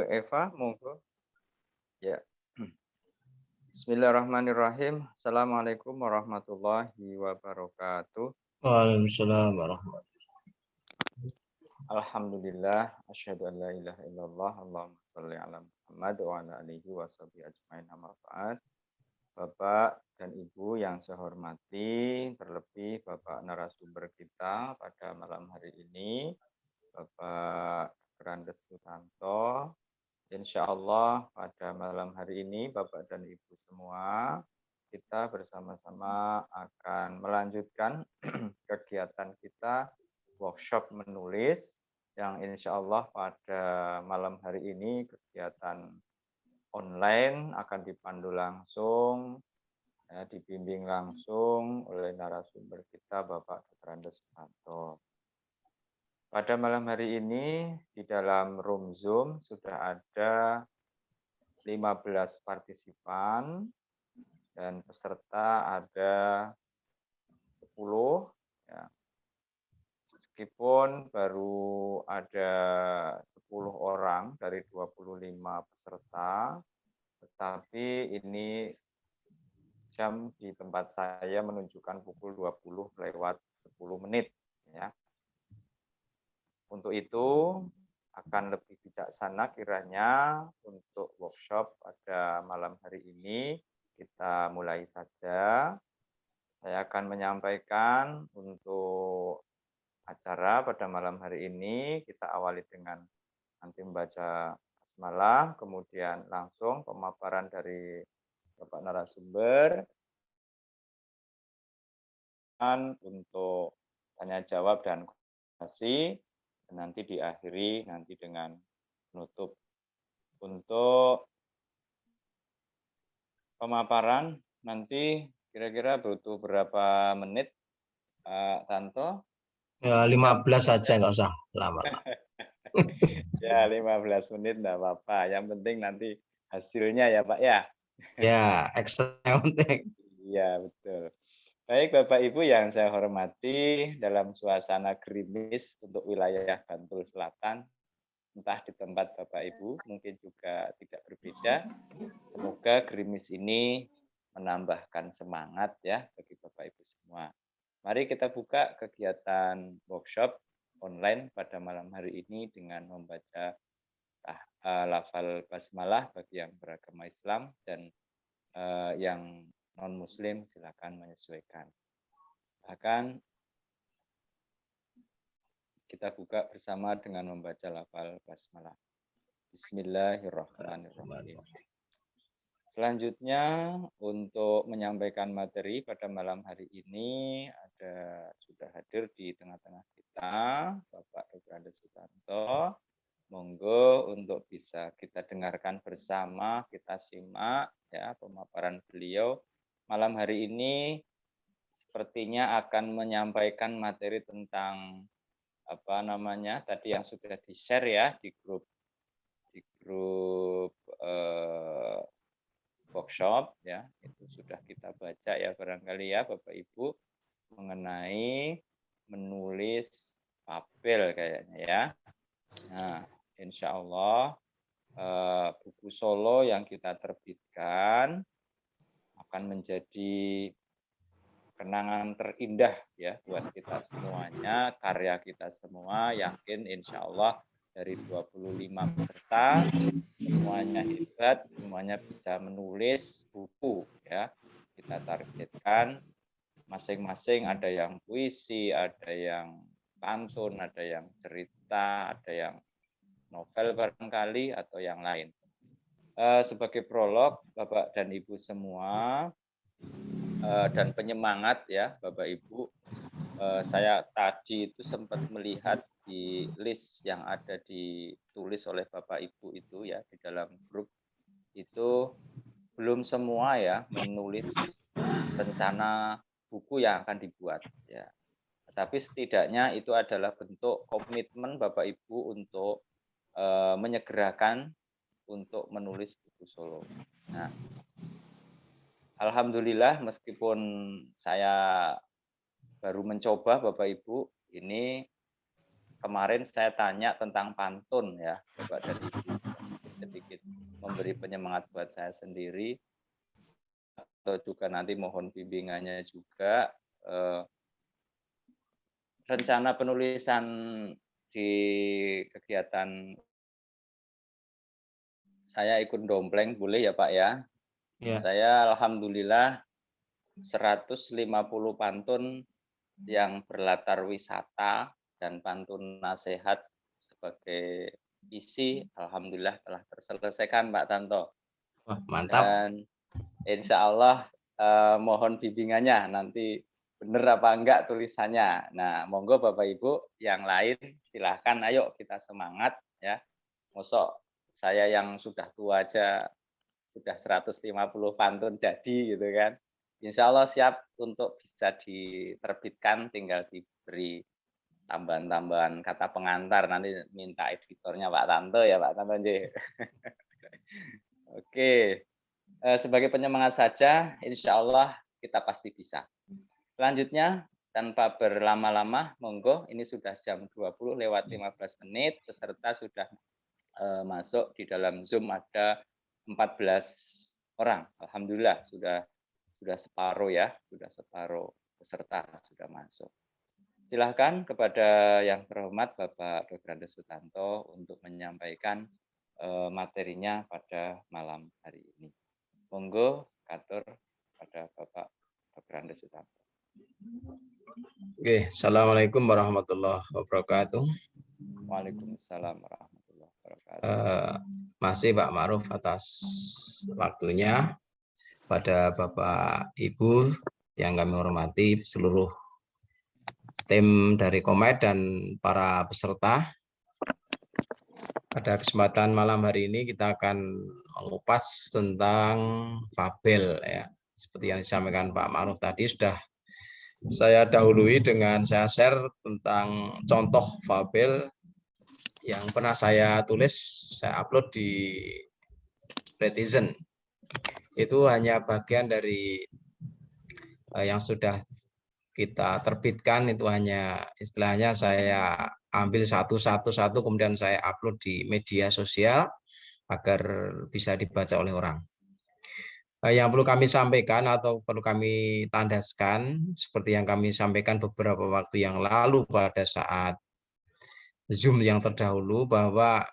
Eva, monggo. Ya. Bismillahirrahmanirrahim. Assalamualaikum warahmatullahi wabarakatuh. Waalaikumsalam warahmatullahi. Alhamdulillah, asyhadu an la ilaha illallah, Allahumma sholli ala Muhammad wa ala alihi wa sahbihi ajmain amma ba'd. Bapak dan Ibu yang saya hormati, terlebih Bapak narasumber kita pada malam hari ini, Bapak Grandes Sutanto. Insya Allah pada malam hari ini Bapak dan Ibu semua, kita bersama-sama akan melanjutkan kegiatan kita workshop menulis yang insya Allah pada malam hari ini kegiatan online akan dipandu langsung, ya, dibimbing langsung oleh narasumber kita Bapak Dr. Andes Sutanto. Pada malam hari ini di dalam room Zoom sudah ada 15 partisipan dan peserta ada 10 ya. Meskipun baru ada 10 orang dari 25 peserta, tetapi ini jam di tempat saya menunjukkan pukul 20 lewat 10 menit ya. Untuk itu akan lebih bijaksana kiranya untuk workshop pada malam hari ini kita mulai saja. Saya akan menyampaikan untuk acara pada malam hari ini kita awali dengan nanti membaca basmalah, kemudian langsung pemaparan dari Bapak narasumber untuk tanya jawab dan konsultasi. Nanti diakhiri nanti dengan penutup. Untuk pemaparan nanti kira-kira butuh berapa menit, Pak Tanto? Ya 15 saja, nggak usah lama. Ya 15 menit enggak apa-apa. Yang penting nanti hasilnya ya Pak ya. Ya, ekstra yang penting. Iya betul. Baik Bapak Ibu yang saya hormati, dalam suasana gerimis untuk wilayah Bantul Selatan, entah di tempat Bapak Ibu mungkin juga tidak berbeda. Semoga gerimis ini menambahkan semangat ya bagi Bapak Ibu semua. Mari kita buka kegiatan workshop online pada malam hari ini dengan membaca lafal basmalah bagi yang beragama Islam dan yang non-muslim silakan menyesuaikan. Bahkan kita buka bersama dengan membaca lafal basmalah. Bismillahirrahmanirrahim. Selanjutnya untuk menyampaikan materi pada malam hari ini sudah hadir di tengah-tengah kita Bapak Dr. Andes Sutanto. Monggo untuk bisa kita dengarkan bersama, kita simak ya pemaparan beliau. Malam hari ini sepertinya akan menyampaikan materi tentang tadi yang sudah di-share ya di grup workshop ya, itu sudah kita baca ya barangkali ya Bapak Ibu mengenai menulis papel kayaknya ya. Nah, insya Allah buku solo yang kita terbitkan akan menjadi kenangan terindah ya buat kita semuanya, karya kita semua. Yakin insya Allah dari 25 peserta semuanya hebat, semuanya bisa menulis buku ya. Kita targetkan masing-masing, ada yang puisi, ada yang pantun, ada yang cerita, ada yang novel barangkali atau yang lain. Sebagai prolog Bapak dan Ibu semua dan penyemangat ya Bapak Ibu, saya tadi itu sempat melihat di list yang ada ditulis oleh Bapak Ibu itu ya di dalam grup itu belum semua ya menulis rencana buku yang akan dibuat ya. Tapi setidaknya itu adalah bentuk komitmen Bapak Ibu untuk menyegerakan untuk menulis buku solo. Nah, alhamdulillah meskipun saya baru mencoba Bapak Ibu, ini kemarin saya tanya tentang pantun ya Bapak dan Ibu. dari penyemangat buat saya sendiri, atau juga nanti mohon bimbingannya juga. Rencana penulisan di kegiatan saya ikut dompleng boleh ya Pak ya? Ya. Saya alhamdulillah 150 pantun yang berlatar wisata dan pantun nasihat sebagai isi, alhamdulillah telah terselesaikan Pak Tanto. Wah, mantap. Dan insya Allah mohon bimbingannya nanti benar apa enggak tulisannya. Nah, monggo Bapak Ibu yang lain silahkan, ayo kita semangat ya. Mosok saya yang sudah tua aja sudah 150 pantun jadi gitu kan. Insya Allah siap untuk bisa diterbitkan, tinggal diberi tambahan-tambahan kata pengantar, nanti minta editornya Pak Tanto ya Pak Tanto. Oke, sebagai penyemangat saja, insya Allah kita pasti bisa. Selanjutnya, tanpa berlama-lama, monggo, ini sudah jam 20 lewat 15 menit, peserta sudah masuk di dalam Zoom ada 14 orang. Alhamdulillah sudah separuh ya, sudah separuh peserta sudah masuk. Silahkan kepada yang terhormat Bapak Dr. Andes Sutanto untuk menyampaikan materinya pada malam hari ini. Monggo, katur pada Bapak Dr. Andes Sutanto. Oke, Assalamualaikum warahmatullahi wabarakatuh. Waalaikumsalam warahmatullahi wabarakatuh. Masih Pak Ma'ruf atas waktunya, pada Bapak Ibu yang kami hormati, seluruh tim dari Komet dan para peserta. Pada kesempatan malam hari ini kita akan mengupas tentang fabel ya. Seperti yang disampaikan Pak Ma'ruf tadi, sudah saya dahului dengan saya share tentang contoh fabel yang pernah saya tulis, saya upload di netizen. Itu hanya bagian dari yang sudah kita terbitkan, itu hanya istilahnya saya ambil satu kemudian saya upload di media sosial agar bisa dibaca oleh orang. Yang perlu kami sampaikan atau perlu kami tandaskan, seperti yang kami sampaikan beberapa waktu yang lalu pada saat Zoom yang terdahulu, bahwa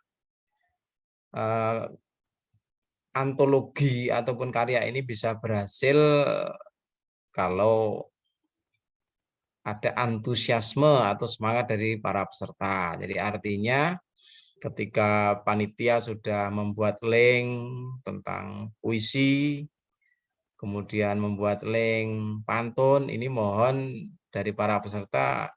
antologi ataupun karya ini bisa berhasil kalau ada antusiasme atau semangat dari para peserta. Jadi artinya ketika panitia sudah membuat link tentang puisi, kemudian membuat link pantun, ini mohon dari para peserta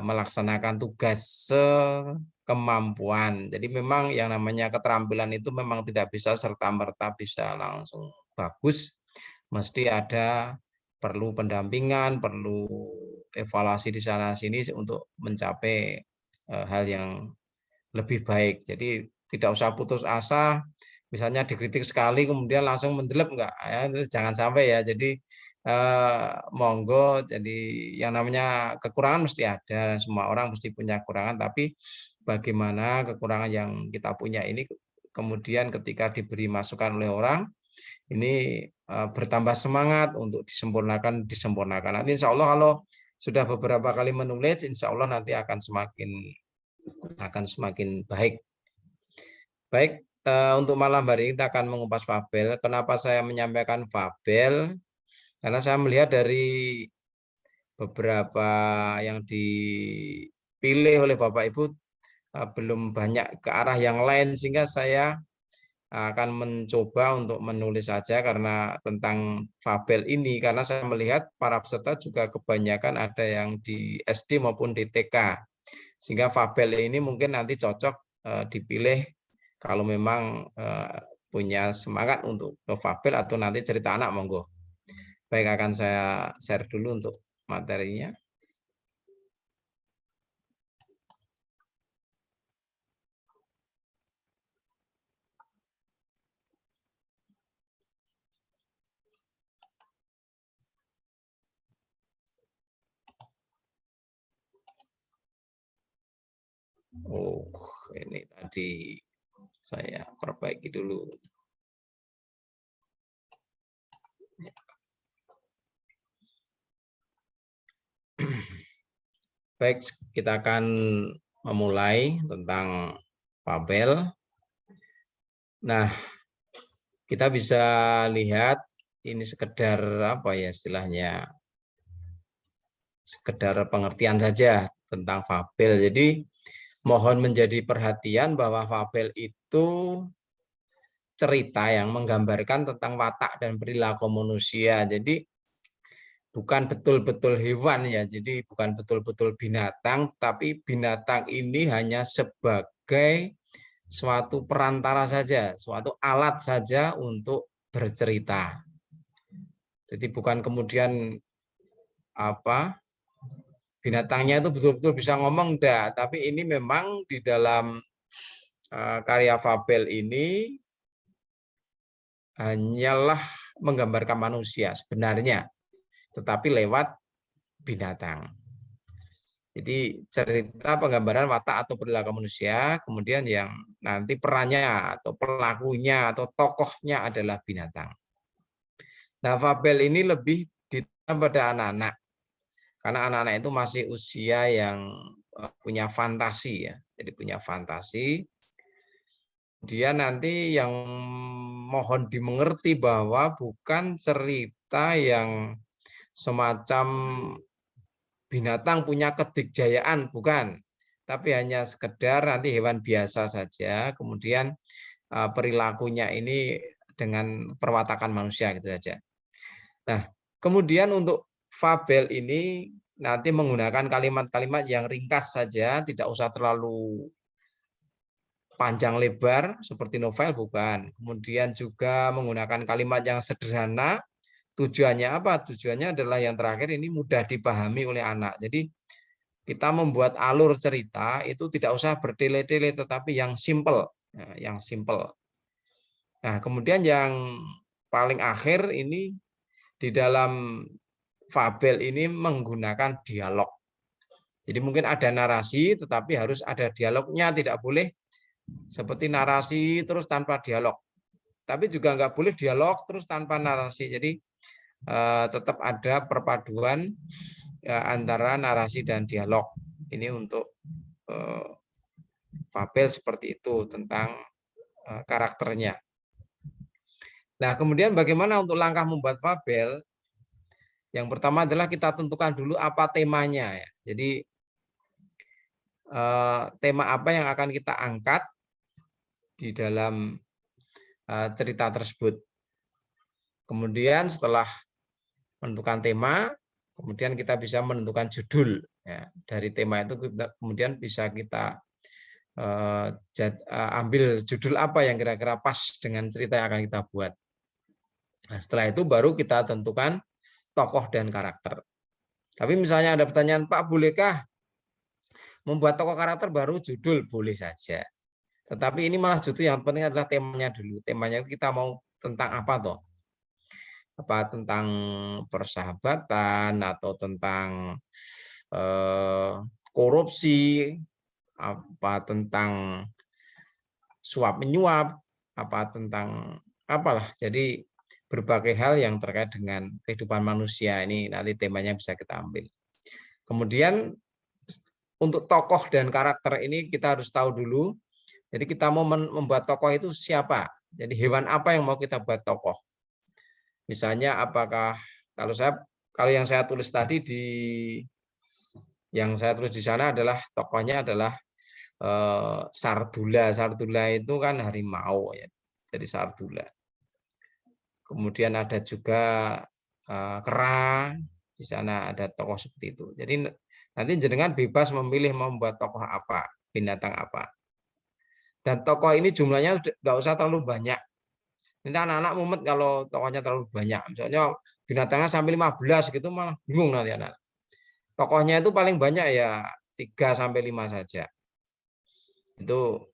melaksanakan tugas sekemampuan. Jadi memang yang namanya keterampilan itu memang tidak bisa serta-merta bisa langsung bagus, mesti ada perlu pendampingan, perlu evaluasi di sana sini untuk mencapai hal yang lebih baik. Jadi tidak usah putus asa, misalnya dikritik sekali kemudian langsung mendelep, enggak ya, jangan sampai ya. Jadi monggo, jadi yang namanya kekurangan mesti ada, semua orang mesti punya kekurangan, tapi bagaimana kekurangan yang kita punya ini kemudian ketika diberi masukan oleh orang ini bertambah semangat untuk disempurnakan. Nanti insya Allah kalau sudah beberapa kali menulis, insya Allah nanti akan semakin baik. Baik, untuk malam hari ini kita akan mengupas fabel. Kenapa saya menyampaikan fabel? Karena saya melihat dari beberapa yang dipilih oleh Bapak Ibu belum banyak ke arah yang lain, sehingga saya akan mencoba untuk menulis saja karena tentang fabel ini, karena saya melihat para peserta juga kebanyakan ada yang di SD maupun di TK, sehingga fabel ini mungkin nanti cocok dipilih kalau memang punya semangat untuk ke fabel atau nanti cerita anak, monggo. Baik, akan saya share dulu untuk materinya. Oh, ini tadi Saya perbaiki dulu. Baik, kita akan memulai tentang Fabel. Nah, kita bisa lihat ini sekedar apa ya istilahnya, sekedar pengertian saja tentang Fabel. Jadi mohon menjadi perhatian bahwa Fabel itu cerita yang menggambarkan tentang watak dan perilaku manusia. Jadi bukan betul-betul hewan ya, jadi bukan betul-betul binatang, tapi binatang ini hanya sebagai suatu perantara saja, suatu alat saja untuk bercerita. Jadi bukan kemudian apa binatangnya itu betul-betul bisa ngomong enggak, tapi ini memang di dalam karya Fabel ini hanyalah menggambarkan manusia sebenarnya, tetapi lewat binatang. Jadi cerita penggambaran watak atau perilaku manusia, kemudian yang nanti perannya atau pelakunya atau tokohnya adalah binatang. Nah, Fabel ini lebih ditujukan pada anak-anak, karena anak-anak itu masih usia yang punya fantasi ya, jadi punya fantasi. Kemudian nanti yang mohon dimengerti bahwa bukan cerita yang semacam binatang punya kedikjayaan, bukan. Tapi hanya sekedar nanti hewan biasa saja, kemudian perilakunya ini dengan perwatakan manusia gitu saja. Nah, kemudian untuk Fabel ini nanti menggunakan kalimat-kalimat yang ringkas saja, tidak usah terlalu panjang lebar seperti novel, bukan. Kemudian juga menggunakan kalimat yang sederhana. Tujuannya apa? Tujuannya adalah yang terakhir ini mudah dipahami oleh anak. Jadi kita membuat alur cerita itu tidak usah bertele-tele, tetapi yang simple, yang simple. Nah, kemudian yang paling akhir ini di dalam Fabel ini menggunakan dialog. Jadi mungkin ada narasi, tetapi harus ada dialognya, tidak boleh seperti narasi terus tanpa dialog. Tapi juga nggak boleh dialog terus tanpa narasi. Jadi tetap ada perpaduan antara narasi dan dialog. Ini untuk Fabel seperti itu tentang karakternya. Nah, kemudian bagaimana untuk langkah membuat Fabel? Yang pertama adalah kita tentukan dulu apa temanya ya. Jadi tema apa yang akan kita angkat di dalam cerita tersebut. Kemudian setelah menentukan tema, kemudian kita bisa menentukan judul. Ya, dari tema itu kemudian bisa kita ambil judul apa yang kira-kira pas dengan cerita yang akan kita buat. Nah, setelah itu baru kita tentukan tokoh dan karakter. Tapi misalnya ada pertanyaan, Pak, bolehkah membuat tokoh karakter baru judul? Boleh saja. Tetapi ini malah justru yang penting adalah temanya dulu. Temanya kita mau tentang apa toh? Apa tentang persahabatan atau tentang korupsi, apa tentang suap menyuap, apa tentang apalah. Jadi berbagai hal yang terkait dengan kehidupan manusia ini nanti temanya bisa kita ambil. Kemudian untuk tokoh dan karakter ini kita harus tahu dulu. Jadi kita mau membuat tokoh itu siapa? Jadi hewan apa yang mau kita buat tokoh? Misalnya apakah kalau yang saya tulis tadi yang saya tulis di sana adalah tokohnya adalah Sardula. Sardula itu kan harimau ya. Jadi Sardula. Kemudian ada juga kera, di sana ada tokoh seperti itu. Jadi nanti jenengan bebas memilih membuat tokoh apa, binatang apa. Dan tokoh ini jumlahnya nggak usah terlalu banyak. Nanti anak-anak mumet kalau tokohnya terlalu banyak. Misalnya binatangnya sampai 15 gitu malah bingung nanti anak. Tokohnya itu paling banyak ya 3 sampai 5 saja. Itu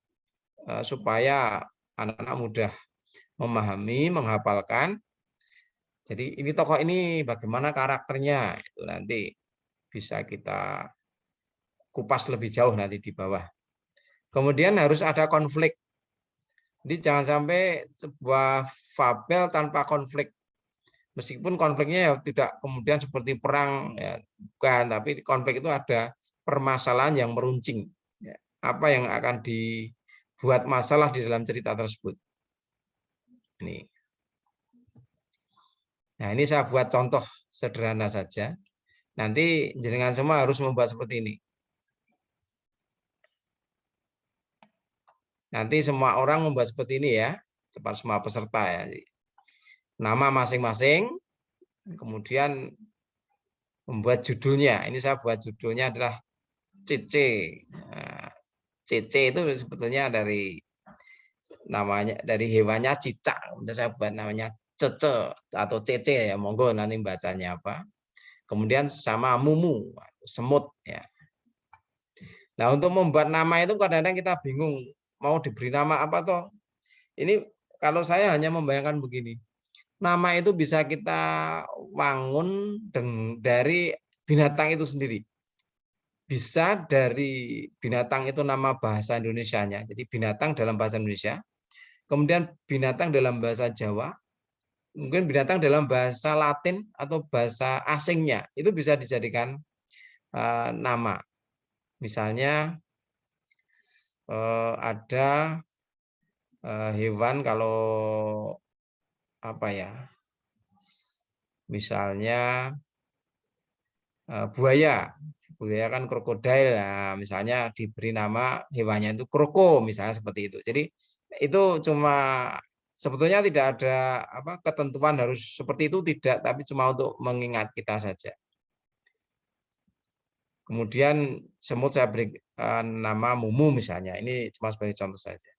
supaya anak-anak mudah memahami, menghafalkan. Jadi ini tokoh ini bagaimana karakternya itu nanti bisa kita kupas lebih jauh nanti di bawah. Kemudian harus ada konflik. Jadi jangan sampai sebuah fabel tanpa konflik. Meskipun konfliknya ya tidak kemudian seperti perang, ya, bukan, tapi konflik itu ada permasalahan yang meruncing. Ya, apa yang akan dibuat masalah di dalam cerita tersebut. Ini. Nah, ini saya buat contoh sederhana saja. Nanti jenengan semua harus membuat seperti ini. Nanti semua orang membuat seperti ini ya, cepat semua peserta ya. Nama masing-masing, kemudian membuat judulnya. Ini saya buat judulnya adalah CC. Nah, CC itu sebetulnya dari namanya, dari hewannya cicak. Udah saya buat namanya cece atau CC ya, monggo nanti bacanya apa. Kemudian sama mumu, semut ya. Nah, untuk membuat nama itu kadang-kadang kita bingung mau diberi nama apa toh. Ini kalau saya hanya membayangkan begini. Nama itu bisa kita bangun dari binatang itu sendiri. Bisa dari binatang itu nama bahasa Indonesianya. Jadi binatang dalam bahasa Indonesia. Kemudian binatang dalam bahasa Jawa. Mungkin binatang dalam bahasa Latin atau bahasa asingnya. Itu bisa dijadikan nama. Misalnya ada hewan kalau apa ya? Misalnya buaya. Buaya kan krokodil. Nah, misalnya diberi nama hewannya itu kroko misalnya seperti itu. Jadi itu cuma sebetulnya tidak ada apa ketentuan harus seperti itu tidak, tapi cuma untuk mengingat kita saja. Kemudian semut saya beri nama Mumu misalnya. Ini cuma sebagai contoh saja.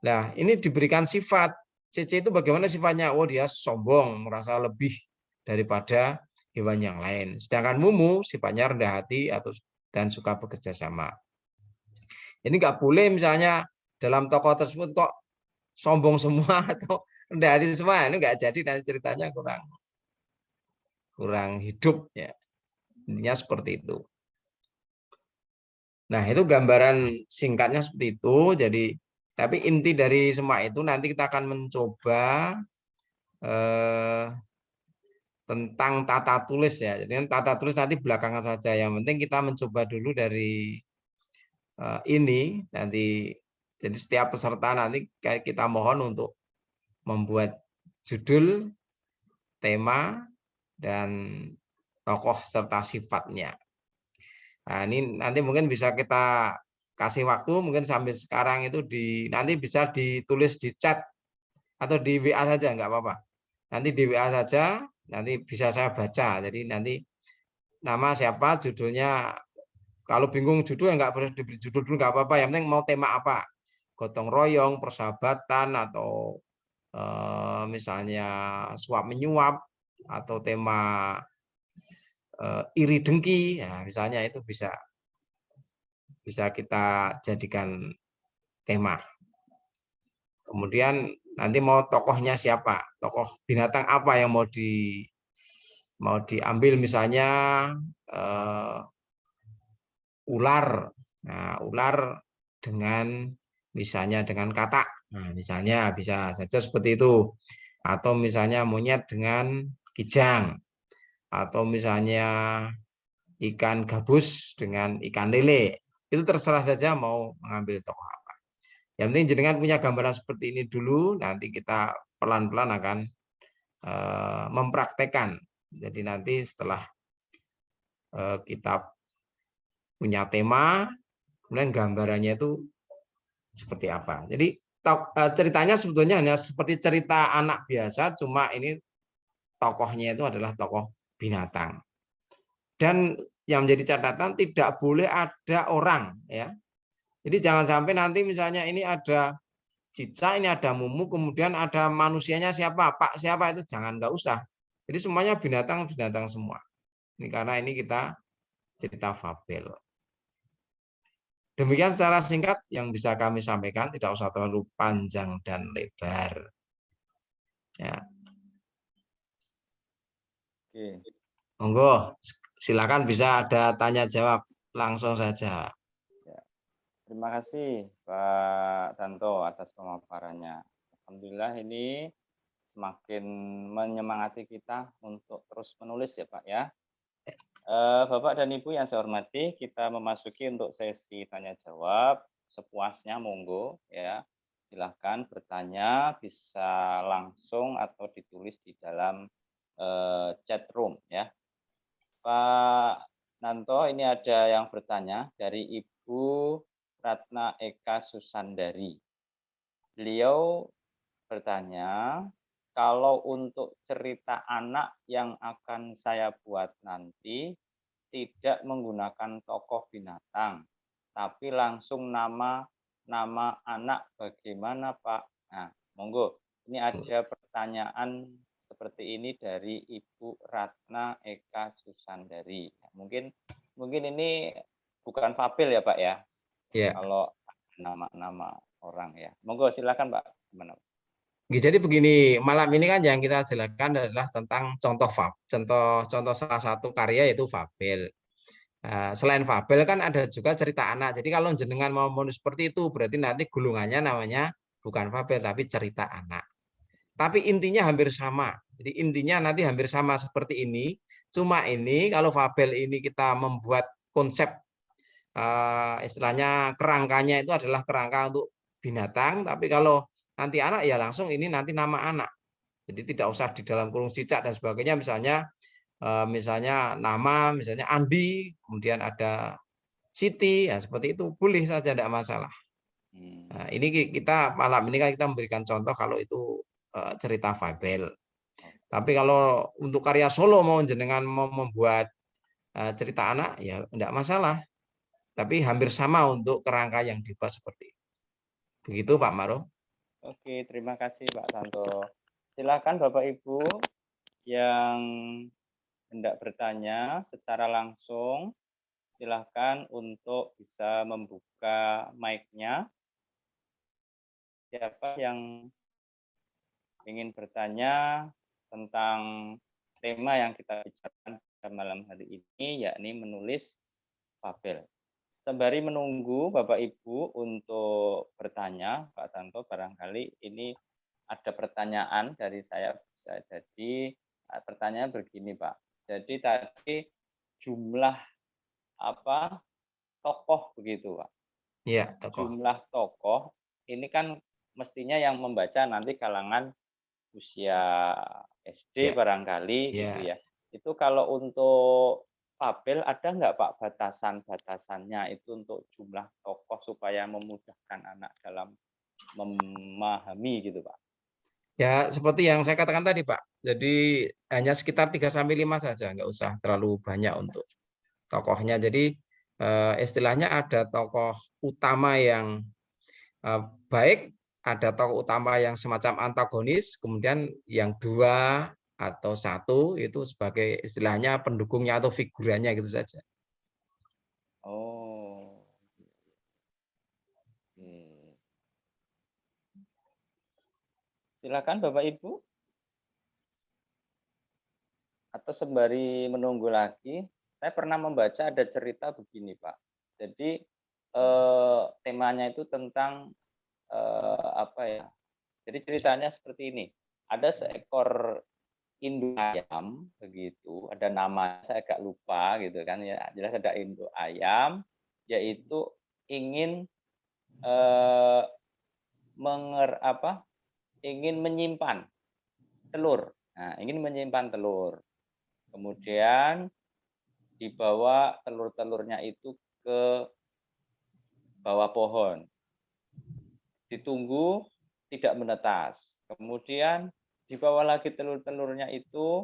Nah, ini diberikan sifat. CC itu bagaimana sifatnya? Oh, dia sombong, merasa lebih daripada hewan yang lain. Sedangkan Mumu sifatnya rendah hati dan suka bekerja sama. Ini nggak boleh misalnya dalam tokoh tersebut kok sombong semua atau rendah hati semua. Ini nggak jadi, nanti ceritanya kurang hidup ya. Intinya seperti itu. Nah, itu gambaran singkatnya seperti itu. Jadi, tapi inti dari semua itu nanti kita akan mencoba tentang tata tulis ya. Jadi tata tulis nanti belakangan saja. Yang penting kita mencoba dulu dari ini nanti. Jadi setiap peserta nanti kita mohon untuk membuat judul, tema, dan tokoh serta sifatnya. Nah, ini nanti mungkin bisa kita kasih waktu mungkin sampai sekarang itu nanti bisa ditulis di chat atau di WA saja nggak apa-apa. Nanti di WA saja, nanti bisa saya baca. Jadi nanti nama siapa, judulnya. Kalau bingung judul ya nggak boleh diberi judul dulu nggak apa-apa. Yang penting mau tema apa, gotong royong, persahabatan, atau misalnya suap menyuap, atau tema iri dengki, ya misalnya itu bisa kita jadikan tema. Kemudian nanti mau tokohnya siapa, tokoh binatang apa yang mau diambil, misalnya ular. Nah, ular dengan misalnya dengan katak. Nah, misalnya bisa saja seperti itu. Atau misalnya monyet dengan kijang. Atau misalnya ikan gabus dengan ikan lele. Itu terserah saja mau mengambil tokoh apa. Yang penting jenengan punya gambaran seperti ini dulu, nanti kita pelan-pelan akan mempraktekkan. Jadi nanti setelah kita punya tema, kemudian gambarannya itu seperti apa. Jadi ceritanya sebetulnya hanya seperti cerita anak biasa, cuma ini tokohnya itu adalah tokoh binatang. Dan yang menjadi catatan tidak boleh ada orang ya. Jadi jangan sampai nanti misalnya ini ada cicak, ini ada mumu, kemudian ada manusianya siapa, Pak siapa, itu jangan, nggak usah. Jadi semuanya binatang semua. Ini karena ini kita cerita fabel. Demikian secara singkat yang bisa kami sampaikan, tidak usah terlalu panjang dan lebar. Ya. Oke. Monggo, silakan bisa ada tanya jawab langsung saja. Ya. Terima kasih Pak Tanto atas pemaparannya. Alhamdulillah ini semakin menyemangati kita untuk terus menulis ya Pak ya. Bapak dan Ibu yang saya hormati, kita memasuki untuk sesi tanya jawab. Sepuasnya monggo ya. Silahkan bertanya, bisa langsung atau ditulis di dalam chat room ya. Pak Nanto, ini ada yang bertanya dari Ibu Ratna Eka Susandari. Beliau bertanya, kalau untuk cerita anak yang akan saya buat nanti tidak menggunakan tokoh binatang, tapi langsung nama anak bagaimana Pak? Nah, monggo. Ini ada pertanyaan seperti ini dari Ibu Ratna Eka Susandari. Mungkin ini bukan fabel ya Pak ya? Ya. Kalau nama-nama orang ya. Monggo silakan Pak. Gimana? Jadi begini, malam ini kan yang kita jelaskan adalah tentang contoh salah satu karya yaitu fabel. Selain fabel kan ada juga cerita anak. Jadi kalau jenengan mau menulis seperti itu berarti nanti gulungannya namanya bukan fabel tapi cerita anak. Tapi intinya hampir sama. Jadi intinya nanti hampir sama seperti ini. Cuma ini kalau fabel ini kita membuat konsep istilahnya kerangkanya itu adalah kerangka untuk binatang, tapi kalau nanti anak ya langsung ini nanti nama anak. Jadi tidak usah di dalam kurung cicak dan sebagainya. Misalnya nama, misalnya Andi, kemudian ada Siti, ya seperti itu boleh saja, tidak masalah. Nah, ini kita malam ini kan kita memberikan contoh kalau itu cerita fabel. Tapi kalau untuk karya solo mau jenengan mau membuat cerita anak ya tidak masalah. Tapi hampir sama untuk kerangka yang dibuat seperti itu. Begitu Pak Maro. Oke, terima kasih Pak Tanto. Silakan Bapak Ibu yang hendak bertanya secara langsung, silakan untuk bisa membuka mic-nya. Siapa yang ingin bertanya tentang tema yang kita bicarakan pada malam hari ini, yakni menulis fabel. Sembari menunggu Bapak Ibu untuk bertanya, Pak Tanto, barangkali ini ada pertanyaan dari saya bisa jadi pertanyaan begini Pak. Jadi tadi jumlah apa tokoh begitu Pak. Iya, tokoh. Jumlah tokoh ini kan mestinya yang membaca nanti kalangan usia SD Ya, barangkali gitu ya. ya. Itu kalau untuk fabel ada nggak Pak batasan-batasannya itu untuk jumlah tokoh supaya memudahkan anak dalam memahami gitu Pak? Ya, seperti yang saya katakan tadi, Pak. Jadi hanya sekitar 3 sampai 5 saja, nggak usah terlalu banyak untuk tokohnya. Jadi istilahnya ada tokoh utama yang baik, ada tokoh utama yang semacam antagonis, kemudian yang dua atau satu itu sebagai istilahnya pendukungnya atau figurannya gitu saja. Oh. Oke. Silakan Bapak Ibu. Atau sembari menunggu lagi, saya pernah membaca ada cerita begini Pak. Jadi temanya itu tentang apa ya? Jadi ceritanya seperti ini. Ada seekor induk ayam begitu, ada nama saya agak lupa gitu kan ya. Jelas ada induk ayam yaitu ingin eh, ingin menyimpan telur. Nah, ingin menyimpan telur. Kemudian dibawa telur-telurnya itu ke bawah pohon. Ditunggu tidak menetas. Kemudian dibawa lagi telur-telurnya itu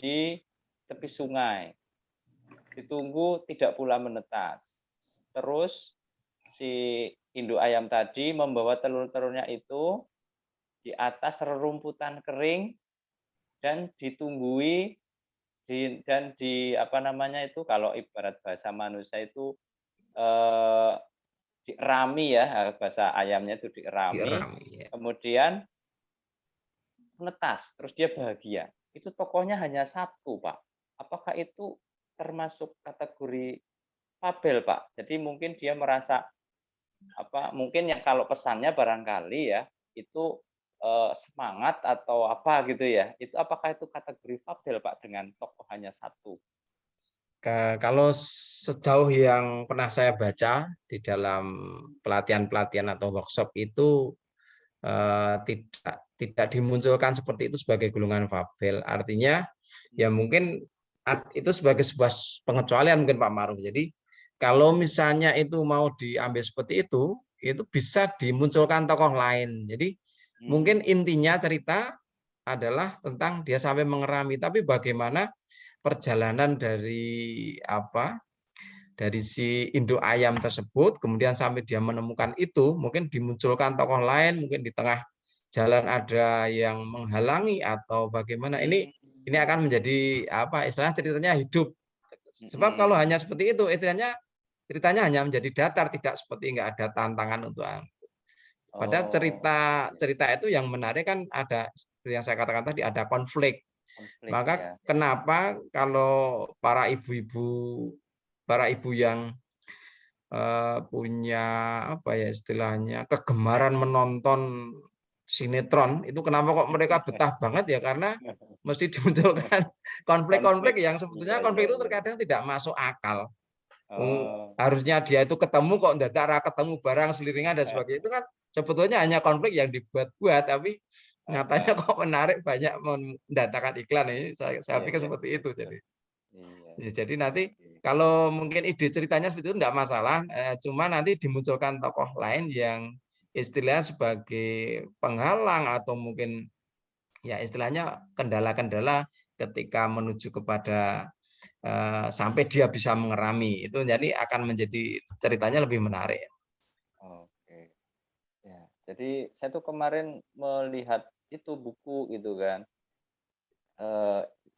di tepi sungai. Ditunggu tidak pula menetas. Terus si induk ayam tadi membawa telur-telurnya itu di atas rerumputan kering dan ditunggui dan di apa namanya itu kalau ibarat bahasa manusia itu dirami ya bahasa ayamnya itu dirami, Tiram, ya. kemudian menetas, terus dia bahagia. Itu tokohnya hanya satu, Pak. Apakah itu termasuk kategori fabel, Pak? Jadi mungkin dia merasa mungkin yang kalau pesannya barangkali ya itu semangat atau apa gitu ya. Itu apakah itu kategori fabel Pak dengan tokoh hanya satu? Kalau sejauh yang pernah saya baca di dalam pelatihan-pelatihan atau workshop itu tidak dimunculkan seperti itu sebagai golongan fabel. Artinya ya mungkin itu sebagai sebuah pengecualian mungkin Pak Maruf. Jadi kalau misalnya itu mau diambil seperti itu bisa dimunculkan tokoh lain. Jadi mungkin intinya cerita adalah tentang dia sampai mengerami, tapi bagaimana perjalanan dari si induk ayam tersebut, kemudian sampai dia menemukan itu, mungkin dimunculkan tokoh lain, mungkin di tengah jalan ada yang menghalangi atau bagaimana. Ini akan menjadi istilahnya ceritanya hidup. Sebab kalau hanya seperti itu, istilahnya ceritanya hanya menjadi datar, tidak seperti nggak ada tantangan untuk. Padahal cerita itu yang menarik kan ada, seperti yang saya katakan tadi, ada konflik. Maka ya. kenapa kalau para ibu yang punya istilahnya kegemaran menonton sinetron itu, kenapa kok mereka betah banget ya, karena mesti dimunculkan konflik-konflik yang sebetulnya konflik itu terkadang tidak masuk akal. Harusnya dia itu ketemu kok tidak ketemu, barang seliringan dan sebagainya, itu kan sebetulnya hanya konflik yang dibuat-buat, tapi nyatanya kok menarik, banyak mendatangkan iklan. Ini saya pikir seperti itu. Jadi nanti kalau mungkin ide ceritanya seperti itu tidak masalah, cuma nanti dimunculkan tokoh lain yang istilahnya sebagai penghalang atau mungkin ya istilahnya kendala-kendala ketika menuju kepada sampai dia bisa mengerami itu, jadi akan menjadi ceritanya lebih menarik. Oke. Ya, jadi saya tuh kemarin melihat itu buku gitu kan.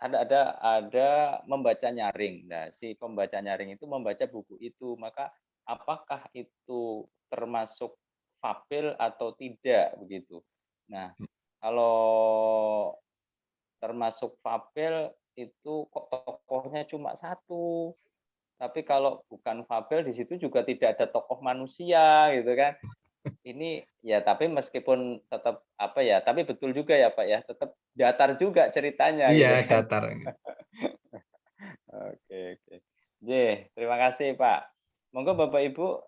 Ada membaca nyaring. Nah, si pembaca nyaring itu membaca buku itu, maka apakah itu termasuk fabel atau tidak begitu. Nah, kalau termasuk fabel itu kok tokohnya cuma satu. Tapi kalau bukan fabel di situ juga tidak ada tokoh manusia gitu kan. Ini ya tapi meskipun tetap tapi betul juga ya Pak ya, tetap datar juga ceritanya Iya, gitu kan. datar. Oke. J, terima kasih Pak. Monggo Bapak Ibu,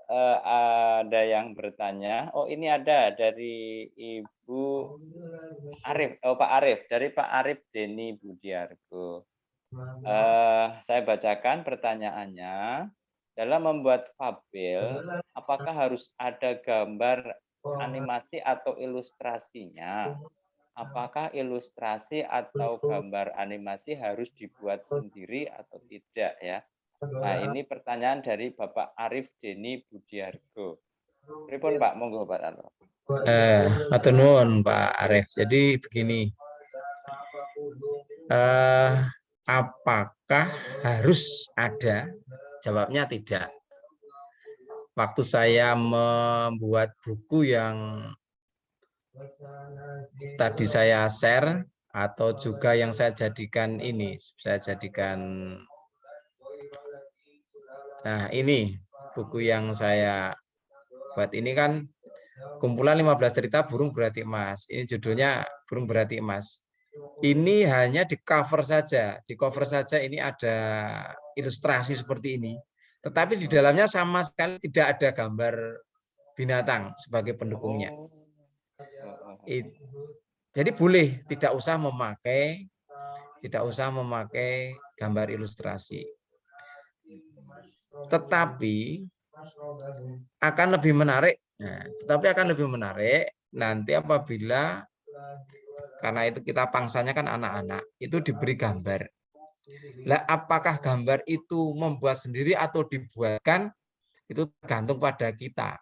ada yang bertanya. Oh ini ada dari Ibu Arif, Pak Arif, dari Pak Arif Deni Budiargo. Saya bacakan pertanyaannya. Dalam membuat fabel, apakah harus ada gambar animasi atau ilustrasinya? Apakah ilustrasi atau gambar animasi harus dibuat sendiri atau tidak ya? Nah, ini pertanyaan dari Bapak Arif Deni Budiargo. Pripun Pak, monggo Pak Arlo. Matur nuwun Pak Arif. Jadi begini, apakah harus ada? Jawabnya tidak. Waktu saya membuat buku yang tadi saya share, atau juga yang saya jadikan nah ini buku yang saya buat ini kan kumpulan 15 cerita burung berhati emas. Ini judulnya Burung Berhati Emas. Ini hanya di cover saja. Di cover saja ini ada ilustrasi seperti ini. Tetapi di dalamnya sama sekali tidak ada gambar binatang sebagai pendukungnya. Jadi boleh tidak usah memakai gambar ilustrasi. Tetapi akan lebih menarik. Nanti apabila, karena itu kita pangsanya kan anak-anak, itu diberi gambar. Lah apakah gambar itu membuat sendiri atau dibuatkan, itu tergantung pada kita.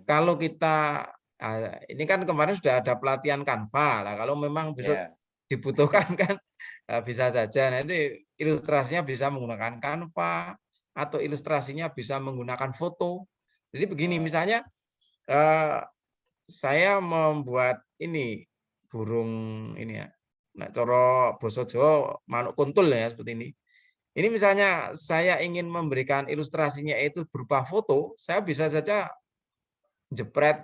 Kalau kita ini kan kemarin sudah ada pelatihan Canva lah, kalau memang besok dibutuhkan kan bisa saja nanti ilustrasinya bisa menggunakan Canva atau ilustrasinya bisa menggunakan foto. Jadi begini, misalnya saya membuat ini burung ini ya, nah coro basa Jawa manuk kuntul ya seperti ini. Ini misalnya saya ingin memberikan ilustrasinya itu berupa foto, saya bisa saja jepret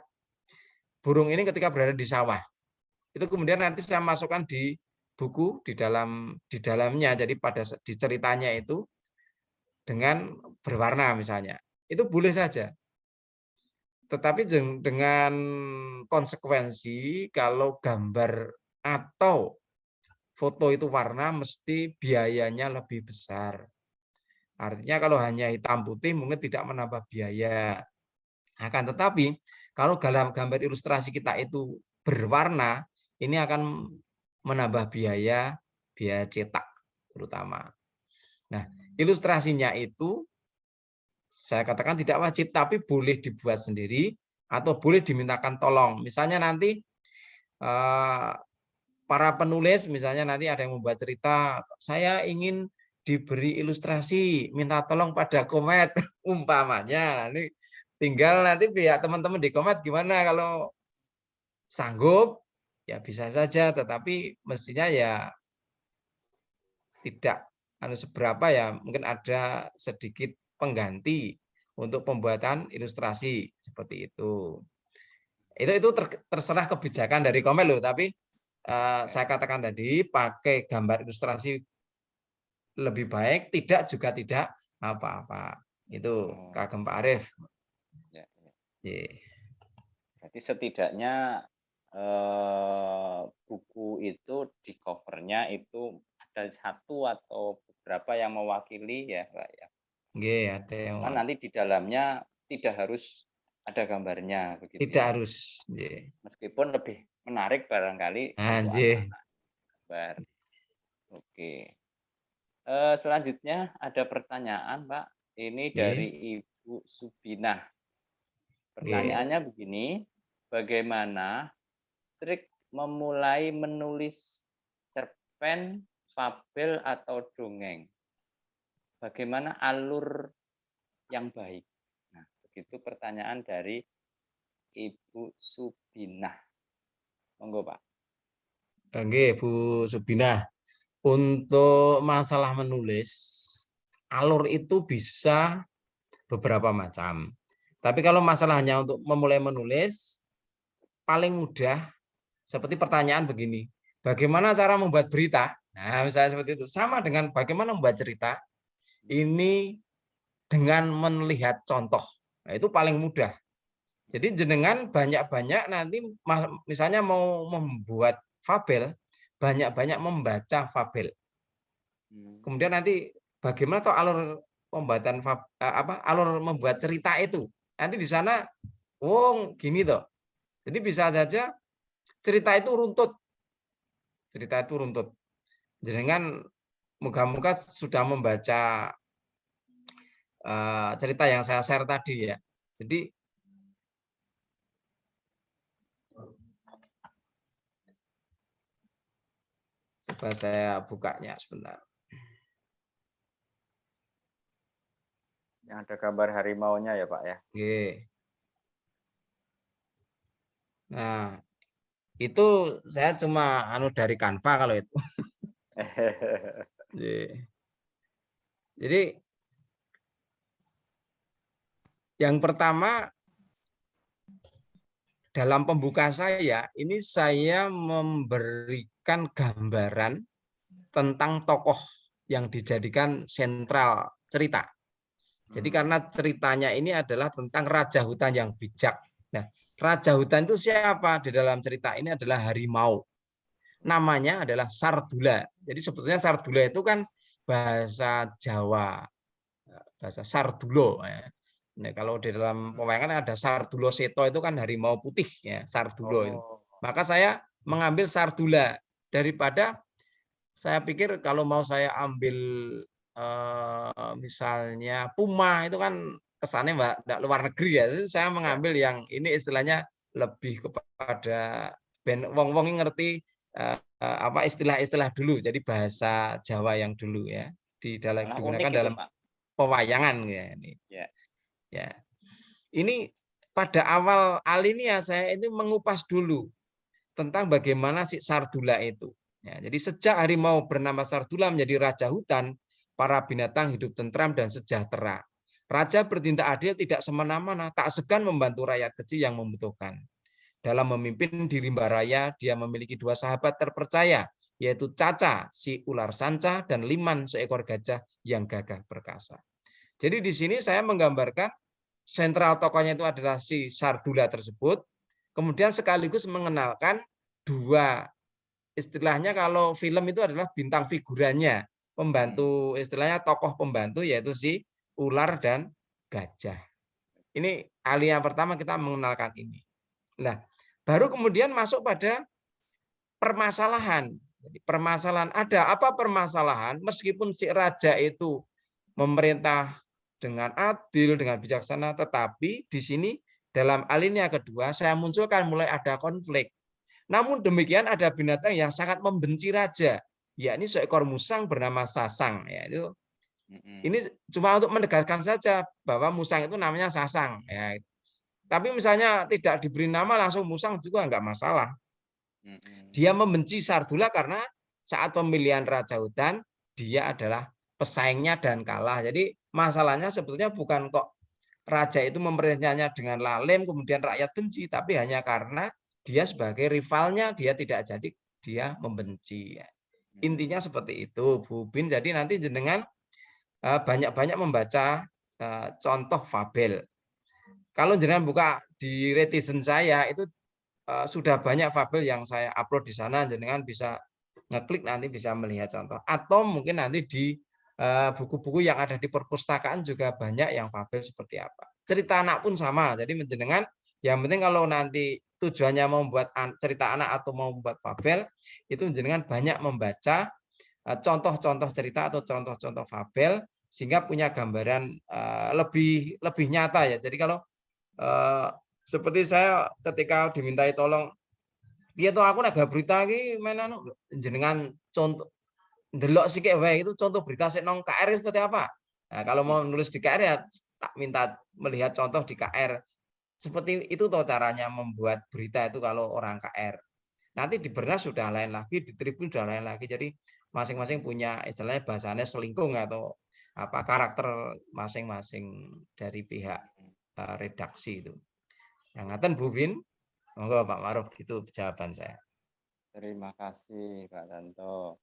burung ini ketika berada di sawah. Itu kemudian nanti saya masukkan di buku di dalamnya. Jadi pada di ceritanya itu dengan berwarna misalnya. Itu boleh saja. Tetapi dengan konsekuensi kalau gambar atau foto itu warna mesti biayanya lebih besar. Artinya kalau hanya hitam putih mungkin tidak menambah biaya. Akan tetapi kalau dalam gambar ilustrasi kita itu berwarna, ini akan menambah biaya cetak terutama. Nah, ilustrasinya itu saya katakan tidak wajib, tapi boleh dibuat sendiri atau boleh dimintakan tolong. Misalnya nanti para penulis, misalnya nanti ada yang membuat cerita, saya ingin diberi ilustrasi, minta tolong pada Komet, umpamanya. Ini tinggal nanti pihak teman-teman di Komet gimana kalau sanggup, ya bisa saja, tetapi mestinya ya tidak seberapa ya, mungkin ada sedikit pengganti untuk pembuatan ilustrasi seperti itu. Itu terserah kebijakan dari Komet loh, tapi saya katakan tadi pakai gambar ilustrasi lebih baik, tidak juga tidak apa-apa. Itu kagem Pak Arief. Ya, ya. Yeah. Jadi setidaknya buku itu di covernya itu ada satu atau beberapa yang mewakili ya, Pak ya. Ada yang nanti di dalamnya tidak harus ada gambarnya begitu. Tidak harus. Meskipun lebih menarik barangkali untuk anak-anak gambar. Oke. Selanjutnya ada pertanyaan, Pak. Ini dari Ibu Subinah. Pertanyaannya begini, bagaimana trik memulai menulis cerpen, fabel, atau dongeng? Bagaimana alur yang baik? Nah, begitu pertanyaan dari Ibu Subinah. Monggo, Pak. Oke, Bu Subinah. Untuk masalah menulis, alur itu bisa beberapa macam. Tapi kalau masalahnya untuk memulai menulis, paling mudah seperti pertanyaan begini, bagaimana cara membuat berita? Nah, misalnya seperti itu. Sama dengan bagaimana membuat cerita, ini dengan melihat contoh. Nah, itu paling mudah. Jadi jenengan banyak-banyak nanti misalnya mau membuat fabel, banyak-banyak membaca fabel. Kemudian nanti bagaimana toh alur pembuatan alur membuat cerita itu. Nanti di sana gini toh. Jadi bisa saja cerita itu runtut. Cerita itu runtut. Jenengan moga-moga sudah membaca cerita yang saya share tadi ya. Jadi coba saya bukanya sebentar. Yang ada gambar harimaunya ya, Pak ya. Oke. Nah, itu saya cuma dari Canva kalau itu. Jadi yang pertama dalam pembuka saya, ini saya memberikan gambaran tentang tokoh yang dijadikan sentral cerita. Jadi karena ceritanya ini adalah tentang Raja Hutan yang bijak. Nah, Raja Hutan itu siapa? Di dalam cerita ini adalah harimau. Namanya adalah Sardula. Jadi sebetulnya Sardula itu kan bahasa Jawa, bahasa Sardulo. Nah, kalau di dalam pewayangan ada Sardulo Seto itu kan harimau putih ya, Sardulo itu. Maka saya mengambil Sardula daripada saya pikir kalau mau saya ambil misalnya Puma itu kan kesannya luar negeri ya. Jadi saya mengambil yang ini istilahnya lebih kepada wong-wong ngerti apa istilah-istilah dulu. Jadi bahasa Jawa yang dulu ya digunakan dalam pewayangan ya ini. Ya. Ini pada awal alinea saya ini mengupas dulu tentang bagaimana si Sardula itu. Ya, jadi sejak harimau bernama Sardula menjadi raja hutan, para binatang hidup tentram dan sejahtera. Raja bertindak adil, tidak semena-mena, tak segan membantu rakyat kecil yang membutuhkan. Dalam memimpin di rimba raya, dia memiliki 2 sahabat terpercaya, yaitu Caca, si ular sanca, dan Liman, seekor gajah yang gagah perkasa. Jadi di sini saya menggambarkan sentral tokohnya itu adalah si Sardula tersebut, kemudian sekaligus mengenalkan 2 istilahnya kalau film itu adalah bintang figurannya, pembantu istilahnya tokoh pembantu yaitu si ular dan gajah. Ini alih yang pertama kita mengenalkan ini. Nah, baru kemudian masuk pada permasalahan. Jadi permasalahan ada apa permasalahan meskipun si raja itu memerintah dengan adil, dengan bijaksana, tetapi di sini dalam alinea kedua saya munculkan mulai ada konflik. Namun demikian ada binatang yang sangat membenci raja, yakni seekor musang bernama Sasang. Ya, itu ini cuma untuk menegaskan saja bahwa musang itu namanya Sasang. Ya. Tapi misalnya tidak diberi nama langsung musang juga enggak masalah. Dia membenci Sardula karena saat pemilihan Raja Hutan dia adalah pesaingnya dan kalah. Jadi masalahnya sebetulnya bukan kok raja itu memerintahnya dengan lalim kemudian rakyat benci, tapi hanya karena dia sebagai rivalnya dia tidak jadi dia membenci. Intinya seperti itu, Bu Bin. Jadi nanti jenengan banyak-banyak membaca contoh fabel. Kalau jenengan buka di netizen saya itu sudah banyak fabel yang saya upload di sana, jenengan bisa ngeklik nanti bisa melihat contoh. Atau mungkin nanti di buku-buku yang ada di perpustakaan juga banyak yang fabel seperti apa. Cerita anak pun sama. Jadi jenengan yang penting kalau nanti tujuannya membuat cerita anak atau mau membuat fabel, itu jenengan banyak membaca contoh-contoh cerita atau contoh-contoh fabel sehingga punya gambaran lebih nyata ya. Jadi kalau seperti saya ketika dimintai tolong, dia tuh aku naga berita iki mana jenengan contoh ndelok sithik wae itu contoh berita sik nang KR seperti apa. Nah, kalau mau nulis di KR ya tak minta melihat contoh di KR. Seperti itu toh caranya membuat berita itu kalau orang KR. Nanti di Bernas sudah lain lagi, di Tribun sudah lain lagi. Jadi masing-masing punya istilahnya bahasanya selingkung atau apa karakter masing-masing dari pihak redaksi itu. Yang ngaten Bu Bin, monggo Pak Ma'ruf, itu jawaban saya. Terima kasih Pak Tanto.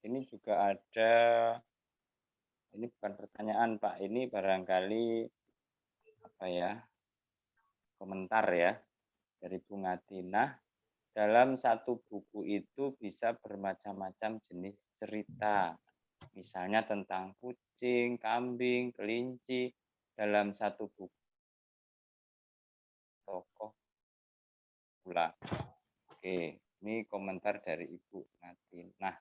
Ini juga ada, ini bukan pertanyaan Pak, ini barangkali apa ya, komentar ya dari Bu Ngatinah. Dalam satu buku itu bisa bermacam-macam jenis cerita. Misalnya tentang kucing, kambing, kelinci. Dalam satu buku tokoh pula. Oke, ini komentar dari Ibu Ngatinah.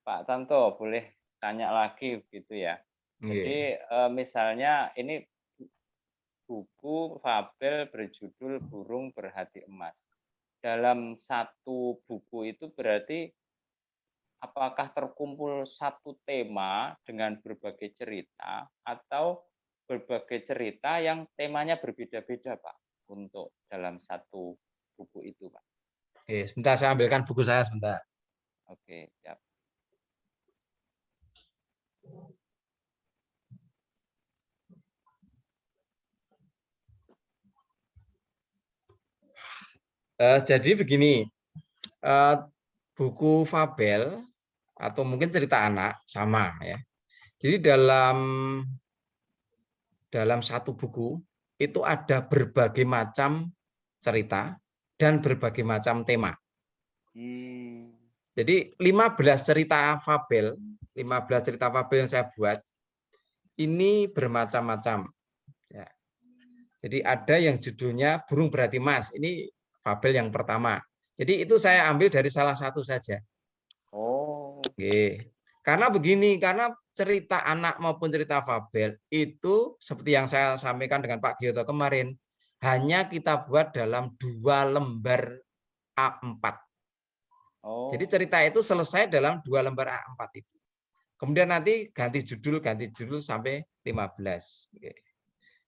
Pak Tanto boleh tanya lagi begitu ya. Jadi misalnya ini buku fabel berjudul Burung Berhati Emas. Dalam satu buku itu berarti apakah terkumpul satu tema dengan berbagai cerita atau berbagai cerita yang temanya berbeda-beda, Pak, untuk dalam satu buku itu, Pak? Oke, sebentar saya ambilkan buku saya sebentar. Oke, siap. Jadi begini, buku fabel atau mungkin cerita anak sama ya. Jadi dalam satu buku itu ada berbagai macam cerita dan berbagai macam tema. Jadi 15 cerita fabel yang saya buat ini bermacam-macam. Ya. Jadi ada yang judulnya Burung Berhati Emas. Ini fabel yang pertama. Jadi itu saya ambil dari salah satu saja. Oh. Oke. Karena begini, karena cerita anak maupun cerita fabel itu seperti yang saya sampaikan dengan Pak Gioto kemarin, hanya kita buat dalam 2 lembar A4. Oh. Jadi cerita itu selesai dalam 2 lembar A4 itu. Kemudian nanti ganti judul sampai 15. Oke.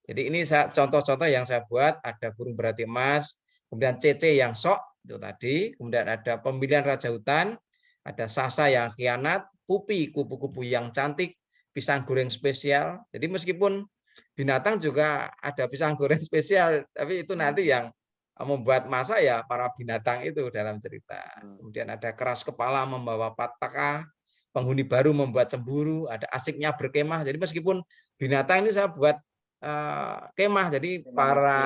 Jadi ini contoh-contoh yang saya buat, ada Burung Berhati Emas, kemudian CC yang sok itu tadi, kemudian ada Pemilihan Raja Hutan, ada Sasa yang khianat, Pupi, kupu-kupu yang cantik, pisang goreng spesial. Jadi meskipun binatang juga ada pisang goreng spesial, tapi itu nanti yang membuat masa ya para binatang itu dalam cerita. Kemudian ada keras kepala membawa petaka, penghuni baru membuat cemburu, ada asiknya berkemah. Jadi meskipun binatang ini saya buat kemah, jadi para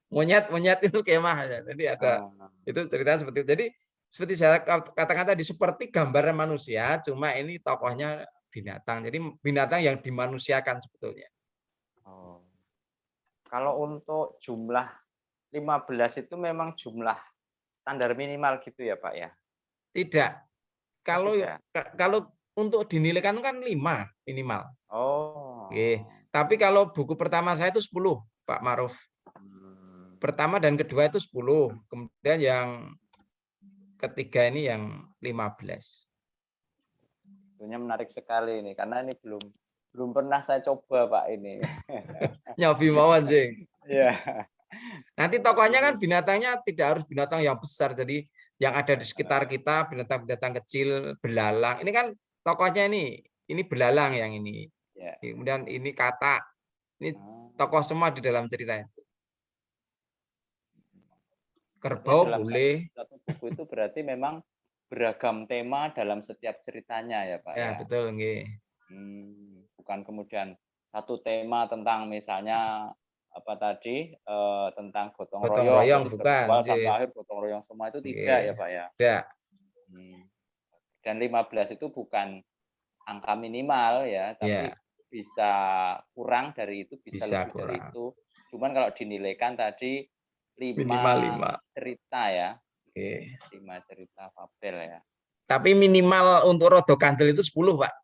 monyet-monyet itu kemah. Jadi ada itu cerita seperti itu. Jadi seperti saya katakan tadi, seperti gambaran manusia, cuma ini tokohnya binatang. Jadi binatang yang dimanusiakan sebetulnya. Oh. Kalau untuk jumlah 15 itu memang jumlah standar minimal gitu ya Pak ya? Tidak. Kalau tidak. kalau untuk dinilaikan kan 5 minimal. Oke. Oh. Tapi kalau buku pertama saya itu 10, Pak Maruf. Pertama dan kedua itu 10. Kemudian yang ketiga ini yang 15. Tentunya menarik sekali ini karena ini belum pernah saya coba Pak ini. Nyobi mawon sing. Iya. Nanti tokohnya kan binatangnya tidak harus binatang yang besar, jadi yang ada di sekitar kita binatang-binatang kecil, belalang. Ini kan tokohnya ini belalang yang ini. Ya. Kemudian ini katak. Ini tokoh semua di dalam cerita itu. Kerbau boleh. Satu buku itu berarti memang beragam tema dalam setiap ceritanya ya Pak Ya, ya. betul nggih. Bukan kemudian satu tema tentang misalnya apa tadi tentang gotong royong bukan. awal sampai akhir gotong royong semua itu tidak ya Pak ya. Tidak. Dan 15 itu bukan angka minimal ya, tapi bisa kurang dari itu, bisa lebih dari itu. Cuman kalau dinilaikan tadi 5 cerita ya. 5 cerita fabel ya. Tapi minimal untuk rodo kandel itu 10, Pak.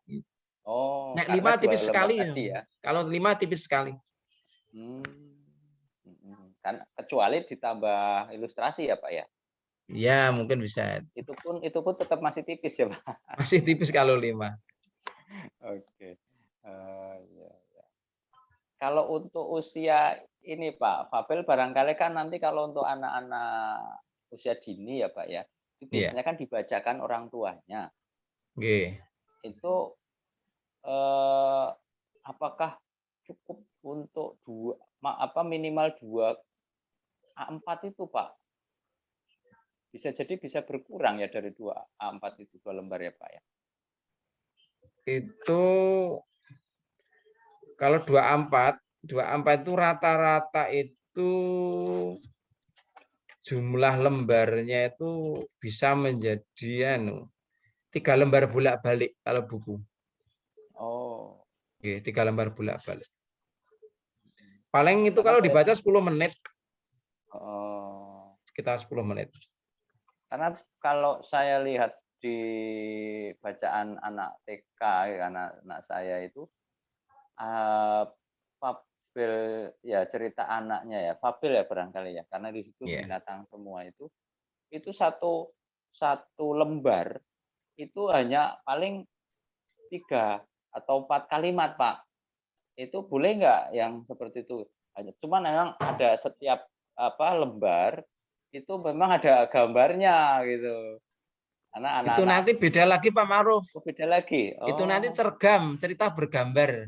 Oh, nek 5 tipis sekali ya. Kalau 5 tipis sekali. Kan kecuali ditambah ilustrasi ya Pak ya. Ya, mungkin bisa. Itu pun tetap masih tipis ya Pak. Masih tipis kalau 5. Oke. Ya. Kalau untuk usia ini Pak, fabel barangkali kan nanti kalau untuk anak-anak usia dini ya Pak ya, itu biasanya kan dibacakan orang tuanya. Itu apakah cukup untuk minimal 2 A4 itu Pak? Bisa jadi bisa berkurang ya dari 2 A4 itu 2 lembar ya Pak ya? Itu kalau 2 A4 itu rata-rata itu jumlah lembarnya itu bisa menjadi 3 lembar bolak-balik kalau buku. Oh. 3 lembar bolak-balik. Paling itu kalau dibaca 10 menit. Sekitar 10 menit. Karena kalau saya lihat di bacaan anak TK, anak saya itu fabel ya, cerita anaknya ya, fabel ya barangkali ya, karena di situ binatang semua itu satu lembar itu hanya paling 3 atau 4 kalimat Pak. Itu boleh nggak yang seperti itu? Cuman memang ada setiap lembar itu memang ada gambarnya gitu. Karena itu nanti beda lagi Pak Maruf. Beda lagi. Itu nanti cerita bergambar.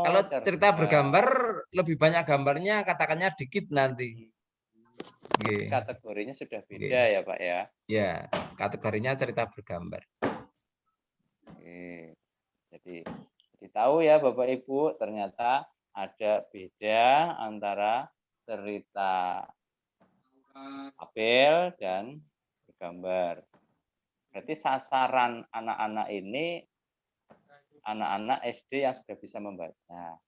Kalau cerita bergambar lebih banyak gambarnya, katakannya dikit nanti. Kategorinya sudah beda ya Pak ya? Ya, kategorinya cerita bergambar. Jadi tahu ya Bapak Ibu, ternyata ada beda antara cerita fabel dan bergambar. Berarti sasaran anak-anak ini anak-anak SD yang sudah bisa membaca.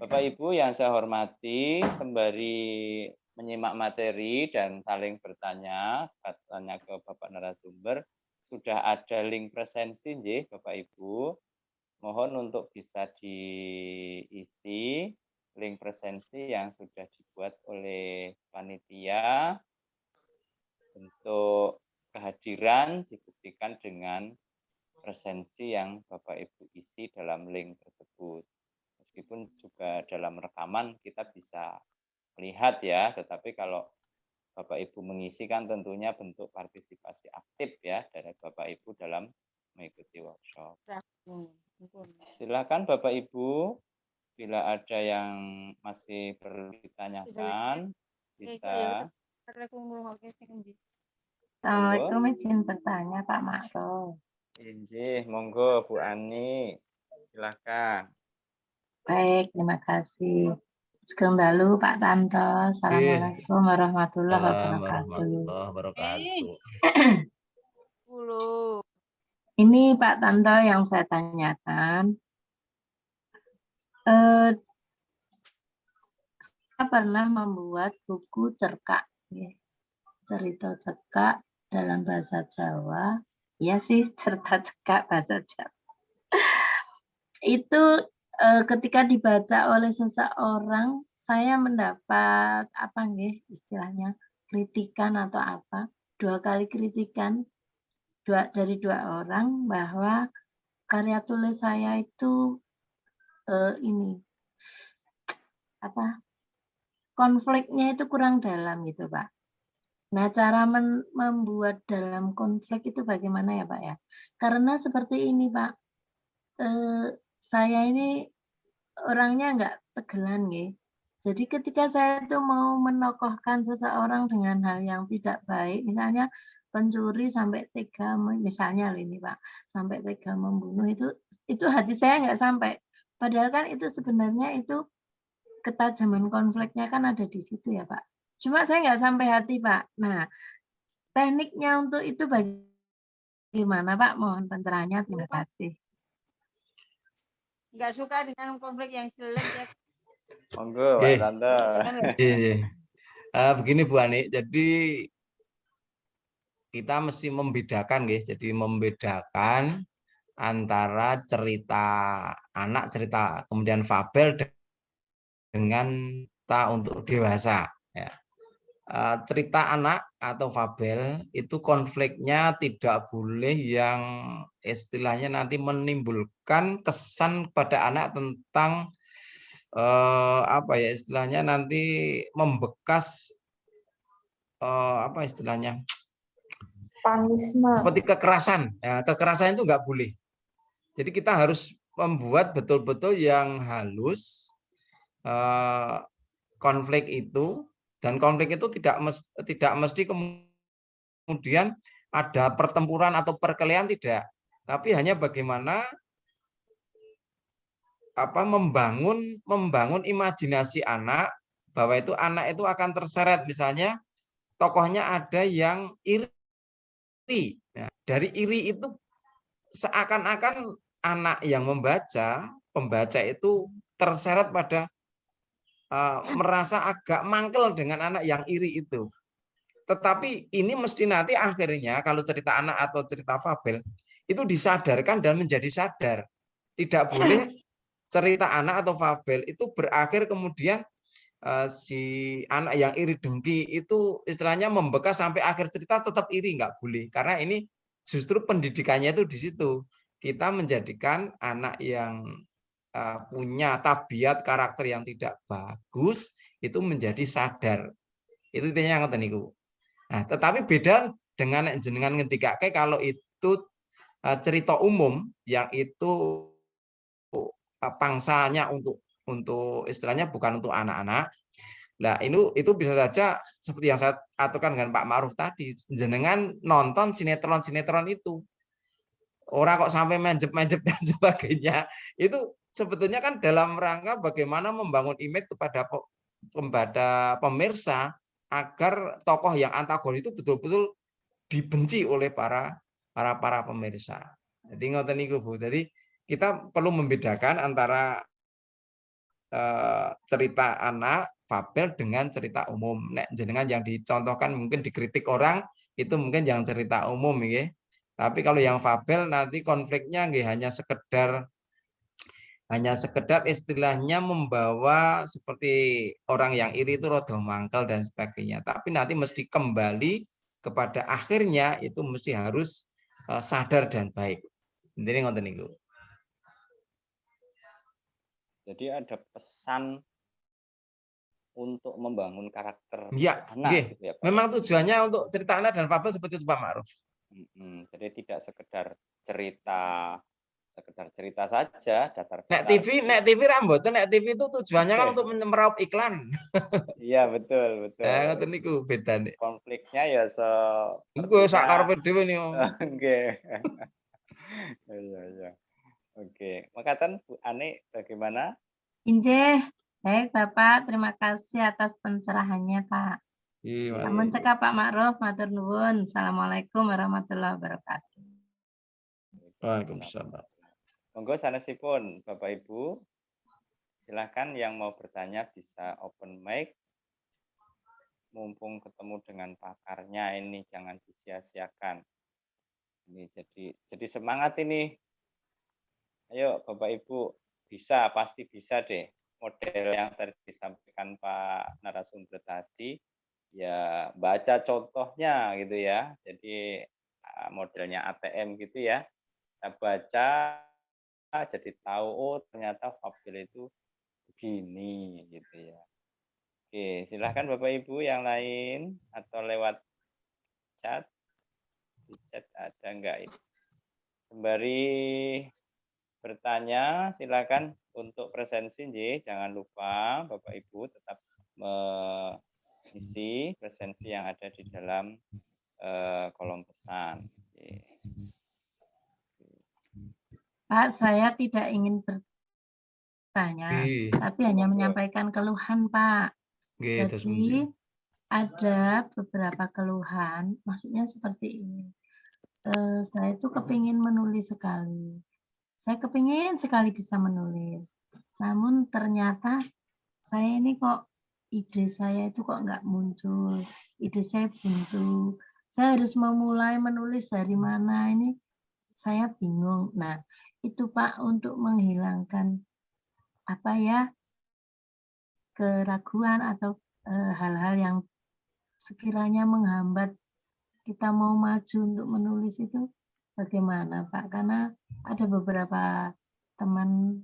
Bapak Ibu yang saya hormati, sembari menyimak materi dan saling bertanya ke Bapak narasumber, sudah ada link presensi nggih Bapak Ibu. Mohon untuk bisa diisi link presensi yang sudah dibuat oleh panitia. Untuk kehadiran dibuktikan dengan presensi yang Bapak Ibu isi dalam link tersebut. Meskipun juga dalam rekaman kita bisa melihat ya, tetapi kalau Bapak Ibu mengisi kan tentunya bentuk partisipasi aktif ya dari Bapak Ibu dalam mengikuti workshop. Silakan Bapak Ibu, bila ada yang masih perlu ditanyakan bisa. Assalamualaikum, izin bertanya Pak Makro. Injih, monggo Bu Ani, silakan. Baik, terima kasih. Sugeng dalu Pak Tanto. Assalamualaikum warahmatullahi wabarakatuh. Warahmatullahi wabarakatuh. Ini Pak Tanto yang saya tanyakan. Saya pernah membuat buku cerkak, cerita cerkak dalam bahasa Jawa. Ya sih, cerita cerkak bahasa Jawa. Itu ketika dibaca oleh seseorang, saya mendapat apa nggih istilahnya kritikan atau apa, 2 kali kritikan dari 2 orang bahwa karya tulis saya itu ini apa konfliknya itu kurang dalam gitu Pak. Nah cara membuat dalam konflik itu bagaimana ya Pak ya? Karena seperti ini Pak, saya ini orangnya enggak tegelan nggih. Jadi ketika saya itu mau menokohkan seseorang dengan hal yang tidak baik, misalnya pencuri sampai tega, misalnya ini Pak, sampai tega membunuh itu hati saya enggak sampai. Padahal kan itu sebenarnya itu ketajaman konfliknya kan ada di situ ya Pak. Cuma saya enggak sampai hati Pak. Nah, tekniknya untuk itu bagaimana Pak? Mohon pencerahannya, terima kasih. Nggak suka dengan konflik yang jelek ya. Monggo Pak Tante. Begini Bu Ani, jadi kita mesti membedakan guys. Jadi membedakan antara cerita anak, cerita kemudian fabel dengan cerita untuk dewasa. Ya. Cerita anak atau fabel itu konfliknya tidak boleh yang istilahnya nanti menimbulkan kesan pada anak tentang apa ya istilahnya nanti membekas apa istilahnya seperti kekerasan. Ya, kekerasan itu nggak boleh. Jadi kita harus membuat betul-betul yang halus konflik itu, dan konflik itu tidak mesti kemudian ada pertempuran atau perkelahian, tidak, tapi hanya bagaimana membangun imajinasi anak bahwa itu anak itu akan terseret, misalnya tokohnya ada yang iri. Nah, dari iri itu seakan-akan anak yang pembaca itu terseret pada merasa agak mangkel dengan anak yang iri itu. Tetapi ini mesti nanti akhirnya kalau cerita anak atau cerita fabel itu disadarkan dan menjadi sadar. Tidak boleh cerita anak atau fabel itu berakhir kemudian si anak yang iri dengki itu istilahnya membekas sampai akhir cerita tetap iri, nggak boleh. Karena ini justru pendidikannya itu di situ. Kita menjadikan anak yang punya tabiat karakter yang tidak bagus itu menjadi sadar. Itu intinya yang ngoten niku. Nah, tetapi beda dengan jenengan ngendikake kalau itu cerita umum yang itu pangsanya untuk istilahnya bukan untuk anak-anak. Nah, itu bisa saja seperti yang saya aturkan dengan Pak Ma'ruf tadi, jenengan nonton sinetron-sinetron itu. Orang kok sampai menjep-menjep dan sebagainya. Itu sebetulnya kan dalam rangka bagaimana membangun image kepada pemirsa agar tokoh yang antagonis itu betul-betul dibenci oleh para pemirsa. Jadi ngoten niku Bu. Jadi kita perlu membedakan antara cerita anak fabel dengan cerita umum. Nek jenengan yang dicontohkan mungkin dikritik orang itu mungkin yang cerita umum ya. Tapi kalau yang fabel nanti konfliknya nggih hanya sekedar istilahnya membawa seperti orang yang iri itu rodo mangkel dan sebagainya. Tapi nanti mesti kembali kepada akhirnya itu mesti harus sadar dan baik. Intinya ngoten niku. Jadi ada pesan untuk membangun karakter Ya, anak gitu ya Pak. memang tujuannya untuk cerita anak dan fabel seperti itu Pak Ma'ruf. Jadi tidak sekedar cerita saja, Nek datar-datar. TV ra mboten, nek TV itu tujuannya kan untuk meraup iklan. Iya betul betul. Ngoten niku bedane. Konfliknya ya Engko sak sepertinya. karepe dhewe niku. Oke. Iya. Oke, makaten Bu Ani bagaimana? Injih, baik Bapak, terima kasih atas pencerahannya Pak. Iya, Sampun cekap Pak Ma'ruf, matur nuwun. Assalamualaikum warahmatullahi wabarakatuh. Waalaikumsalam. Monggo sanesipun Bapak Ibu, silakan yang mau bertanya bisa open mic. Mumpung ketemu dengan pakarnya ini jangan disia-siakan. Ini jadi semangat ini. Ayo Bapak Ibu, pasti bisa deh. Model yang tadi disampaikan Pak narasumber tadi, ya baca contohnya gitu ya. Jadi modelnya ATM gitu ya. Kita baca jadi tahu oh ternyata fabel itu begini gitu ya. Oke, silahkan Bapak Ibu yang lain atau lewat chat. Di chat ada enggak ini? Sembari bertanya silakan untuk presensi jangan lupa Bapak Ibu tetap mengisi presensi yang ada di dalam kolom pesan. Pak, saya tidak ingin bertanya, tapi hanya menyampaikan keluhan Pak. Jadi ada beberapa keluhan, maksudnya seperti ini. Saya itu kepingin menulis sekali. Saya kepingin sekali bisa menulis. Namun ternyata saya ini kok ide saya itu kok nggak muncul. Ide saya buntu. Saya harus memulai menulis dari mana ini saya bingung. Nah, itu Pak untuk menghilangkan keraguan atau hal-hal yang sekiranya menghambat kita mau maju untuk menulis itu bagaimana Pak? Karena ada beberapa teman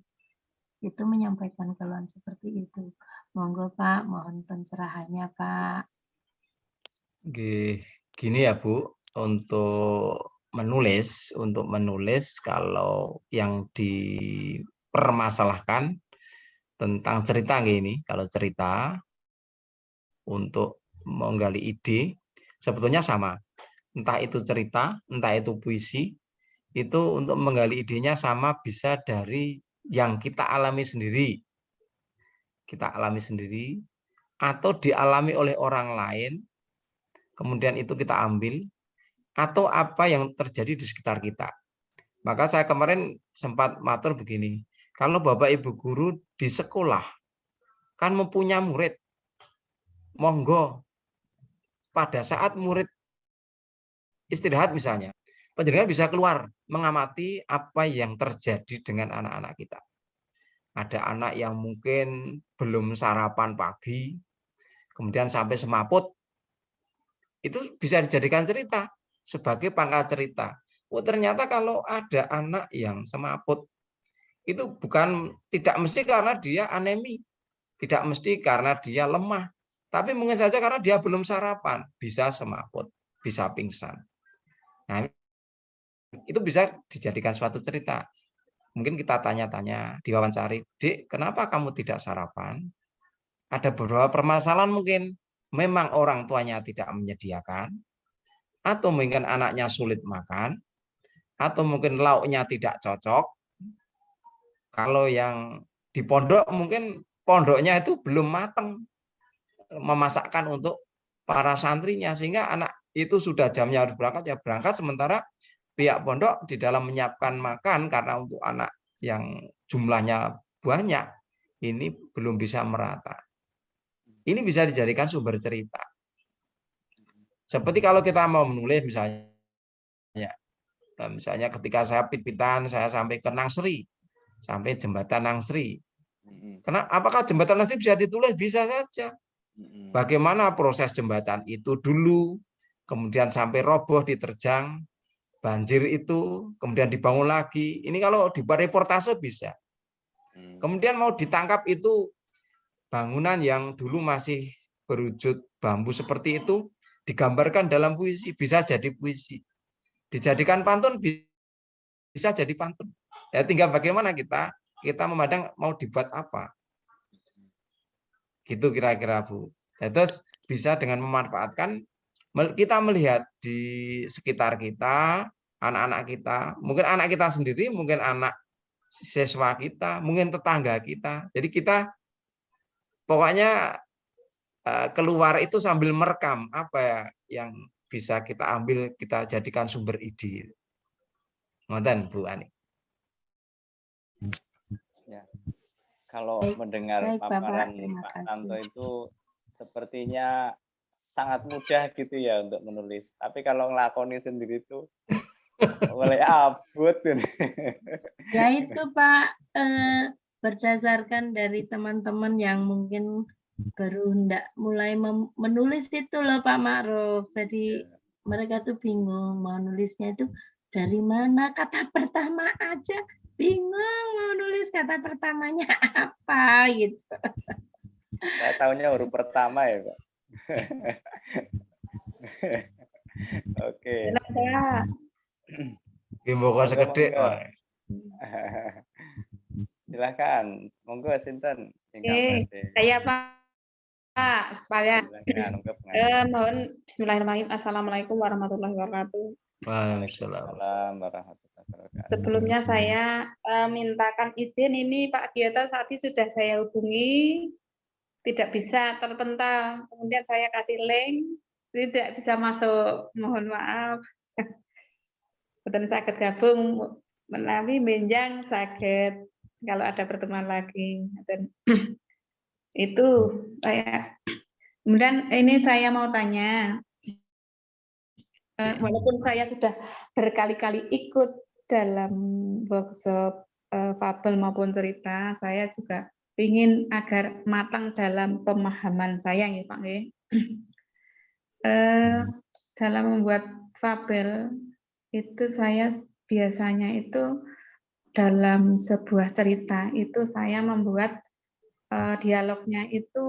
itu menyampaikan keluhan seperti itu. Monggo Pak, mohon pencerahannya Pak. Gini ya Bu, untuk menulis kalau yang dipermasalahkan tentang cerita gini, kalau cerita untuk menggali ide sebetulnya sama. Entah itu cerita, entah itu puisi, itu untuk menggali idenya sama bisa dari yang kita alami sendiri. Kita alami sendiri atau dialami oleh orang lain, kemudian itu kita ambil, atau apa yang terjadi di sekitar kita. Maka saya kemarin sempat matur begini, kalau Bapak Ibu guru di sekolah kan mempunyai murid, monggo pada saat murid istirahat misalnya, penjaringan bisa keluar mengamati apa yang terjadi dengan anak-anak kita. Ada anak yang mungkin belum sarapan pagi, kemudian sampai semaput, itu bisa dijadikan cerita sebagai pangkal cerita. Oh, ternyata kalau ada anak yang semaput, itu tidak mesti karena dia anemi, tidak mesti karena dia lemah, tapi mungkin saja karena dia belum sarapan, bisa semaput, bisa pingsan. Nah, itu bisa dijadikan suatu cerita. Mungkin kita tanya-tanya, diwawancari, Dek, kenapa kamu tidak sarapan? Ada beberapa permasalahan mungkin. Memang orang tuanya tidak menyediakan, atau mungkin anaknya sulit makan, atau mungkin lauknya tidak cocok. Kalau yang di pondok mungkin pondoknya itu belum matang memasakkan untuk para santrinya, sehingga anak itu sudah jamnya harus berangkat, ya berangkat, sementara pihak pondok di dalam menyiapkan makan karena untuk anak yang jumlahnya banyak, ini belum bisa merata. Ini bisa dijadikan sumber cerita. Seperti kalau kita mau menulis misalnya ketika saya pit-pitan, saya sampai ke Nangsri, sampai jembatan Nangsri. Apakah jembatan Nangsri bisa ditulis? Bisa saja. Bagaimana proses jembatan itu dulu, kemudian sampai roboh diterjang, banjir itu, kemudian dibangun lagi. Ini kalau dibuat reportase bisa. Kemudian mau ditangkap itu bangunan yang dulu masih berwujud bambu seperti itu digambarkan dalam puisi, bisa jadi puisi. Dijadikan pantun bisa jadi pantun. Ya tinggal bagaimana kita memandang mau dibuat apa. Gitu kira-kira Bu. Terus bisa dengan memanfaatkan, kita melihat di sekitar kita, anak-anak kita, mungkin anak kita sendiri, mungkin anak siswa kita, mungkin tetangga kita. Jadi kita pokoknya keluar itu sambil merekam apa ya yang bisa kita ambil, kita jadikan sumber ide. Ngoten Bu Ani. Ya. Kalau Baik, mendengar baik, Bapak. paparan Terima Pak kasih. Tanto itu sepertinya sangat mudah gitu ya untuk menulis. Tapi kalau ngelakoni sendiri itu mulai abot. Ya itu Pak, berdasarkan dari teman-teman yang mungkin baru hendak mulai menulis itu loh Pak Ma'ruf. Jadi mereka tuh bingung mau nulisnya itu dari mana, kata pertama aja bingung mau nulis kata pertamanya apa gitu. Saya tahunya huruf pertama ya Pak. Oke. Monggo sekedhik. Silakan, monggo sinten Oke, saya Pak, supaya mohon bismillahirrahmanirrahim. Assalamualaikum warahmatullahi wabarakatuh. Waalaikumsalam warahmatullahi wabarakatuh. Sebelumnya saya mintakan izin ini Pak Diata tadi sudah saya hubungi, tidak bisa terpental. Kemudian saya kasih link, tidak bisa masuk. Mohon maaf. Betul sakit gabung menawi menjang sakit kalau ada pertemuan lagi. Dan itu saya. Kemudian ini saya mau tanya, walaupun saya sudah berkali-kali ikut dalam workshop fabel maupun cerita, saya juga ingin agar matang dalam pemahaman saya ya Pak. Dalam membuat fabel itu saya biasanya itu dalam sebuah cerita itu saya membuat dialognya itu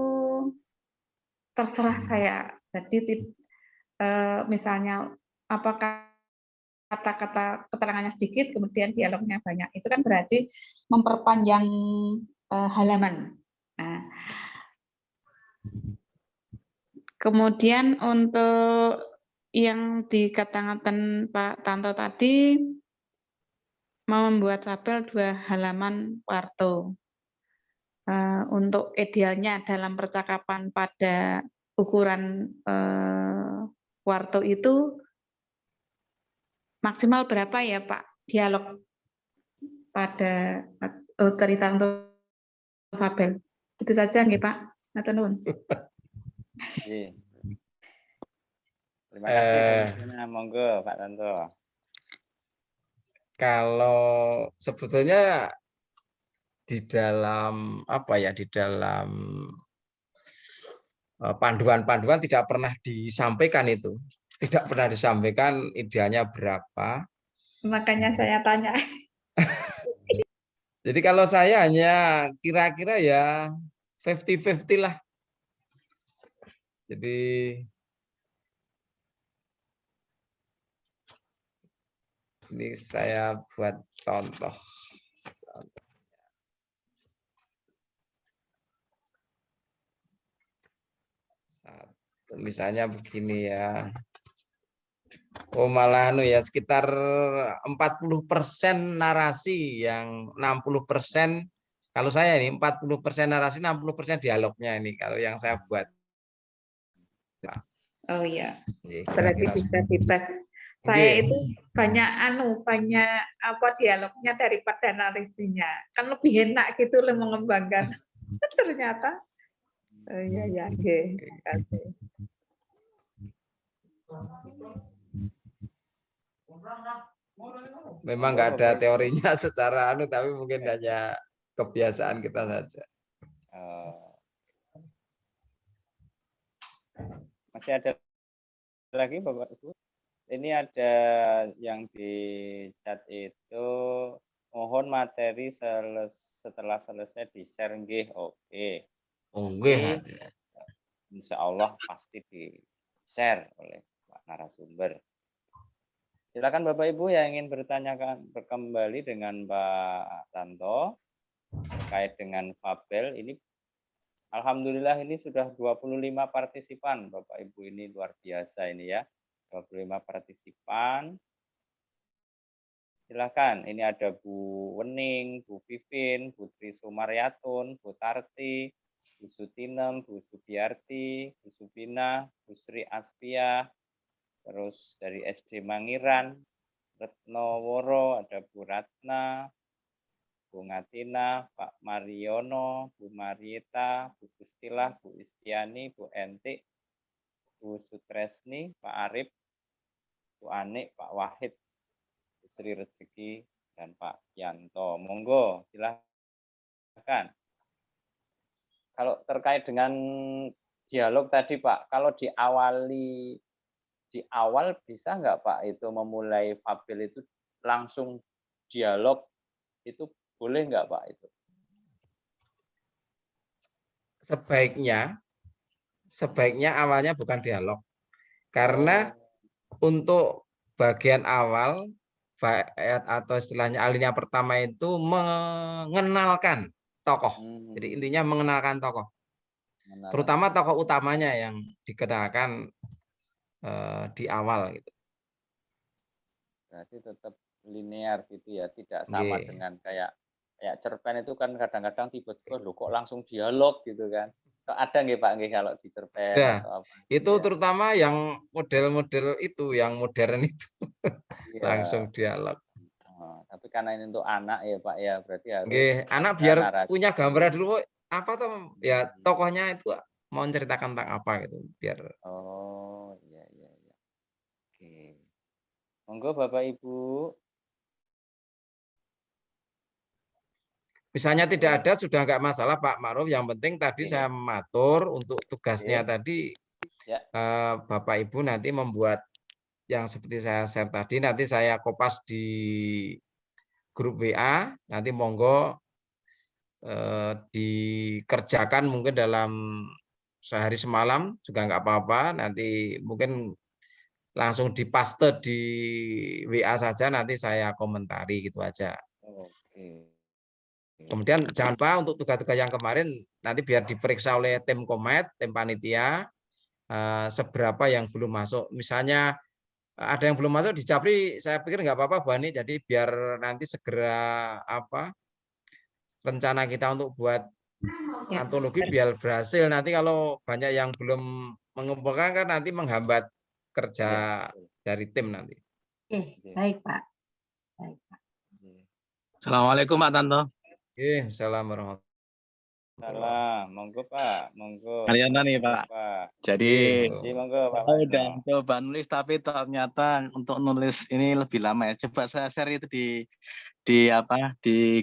terserah saya. Jadi misalnya apakah kata-kata keterangannya sedikit kemudian dialognya banyak, itu kan berarti memperpanjang halaman. Nah, kemudian untuk yang dikatakan Pak Tanto tadi mau membuat fabel 2 halaman warto. Untuk idealnya dalam percakapan pada ukuran warto itu maksimal berapa ya Pak dialog pada cerita untuk fabel? Itu saja nggih Pak. Matur nuwun. Terima kasih monggo Pak Tanto. Kalau sebetulnya di dalam apa ya, di dalam panduan-panduan tidak pernah disampaikan itu. Tidak pernah disampaikan idealnya berapa. Makanya saya tanya. Jadi kalau saya hanya kira-kira ya 50-50 lah. Jadi ini saya buat contoh. Misalnya begini ya. Oh malah ya sekitar 40% narasi, yang 60% kalau saya ini 40% narasi, 60% dialognya ini kalau yang saya buat. Oh iya. Berarti bisa bebas. Saya itu banyak apa dialognya daripada narasinya. Kan lebih enak gitu loh mengembangkan. Ternyata. Oh iya ya, oke. Memang nggak ada teorinya secara tapi mungkin hanya kebiasaan kita saja. Masih ada lagi Bapak Ibu? Ini ada yang di chat itu, mohon materi setelah selesai di-share nggih. Oke. Nggih. Insya Allah pasti di-share oleh Pak narasumber. Silakan Bapak Ibu yang ingin bertanyakan kembali dengan Pak Tanto terkait dengan Fabel ini. Alhamdulillah ini sudah 25 partisipan Bapak Ibu, ini luar biasa ini ya. 25 partisipan. Silakan, ini ada Bu Wening, Bu Pipin, Bu Tri Sumaryatun, Bu Tarti, Bu Sutinem, Bu Subiarti, Bu Subina, Bu Sri Aspia, terus dari SD Mangiran, Retno Woro, ada Bu Ratna, Bu Ngatina, Pak Mariono, Bu Marieta, Bu Gustilah, Bu Istiani, Bu Entik, Bu Sutresni, Pak Arif, Bu Anik, Pak Wahid, Bu Sri Rezeki, dan Pak Yanto. Monggo, silakan. Kalau terkait dengan dialog tadi Pak, kalau di awal bisa nggak Pak itu memulai Fabel itu langsung dialog, itu boleh nggak Pak itu? Sebaiknya awalnya bukan dialog. Karena untuk bagian awal atau istilahnya alinea pertama itu mengenalkan tokoh. Jadi intinya mengenalkan tokoh. Terutama tokoh utamanya yang dikenalkan di awal gitu. Berarti tetap linear gitu ya, tidak sama dengan kayak cerpen itu kan kadang-kadang tiba-tiba loh kok langsung dialog gitu kan. Ada nggih Pak nggih kalau di cerpen atau apa? Itu terutama yang model-model itu, yang modern itu langsung dialog. Tapi karena ini untuk anak ya Pak ya, berarti harus anak biar punya gambaran dulu apa tuh ya tokohnya itu mau menceritakan tentang apa gitu biar. Oh iya. Oke. Monggo Bapak Ibu. Misalnya tidak ada sudah nggak masalah Pak Ma'ruf, yang penting tadi saya mengatur untuk tugasnya tadi Bapak Ibu nanti membuat yang seperti saya share tadi, nanti saya kopas di grup WA, nanti monggo dikerjakan mungkin dalam sehari semalam juga nggak apa-apa, nanti mungkin langsung dipaste di WA saja, nanti saya komentari gitu aja. Kemudian jangan lupa untuk tugas-tugas yang kemarin nanti biar diperiksa oleh tim Komet, tim panitia, seberapa yang belum masuk. Misalnya ada yang belum masuk di Japri, saya pikir nggak apa-apa Bu Ani, jadi biar nanti segera rencana kita untuk buat antologi biar berhasil. Nanti kalau banyak yang belum mengumpulkan kan nanti menghambat kerja dari tim nanti. Baik Pak. Baik Pak. Assalamualaikum Pak Tanto. Assalamualaikum. Salam, monggo Pak, monggo. Ariana nih Pak. Jadi monggo Pak. Saya udah coba nulis tapi ternyata untuk nulis ini lebih lama ya. Coba saya share itu di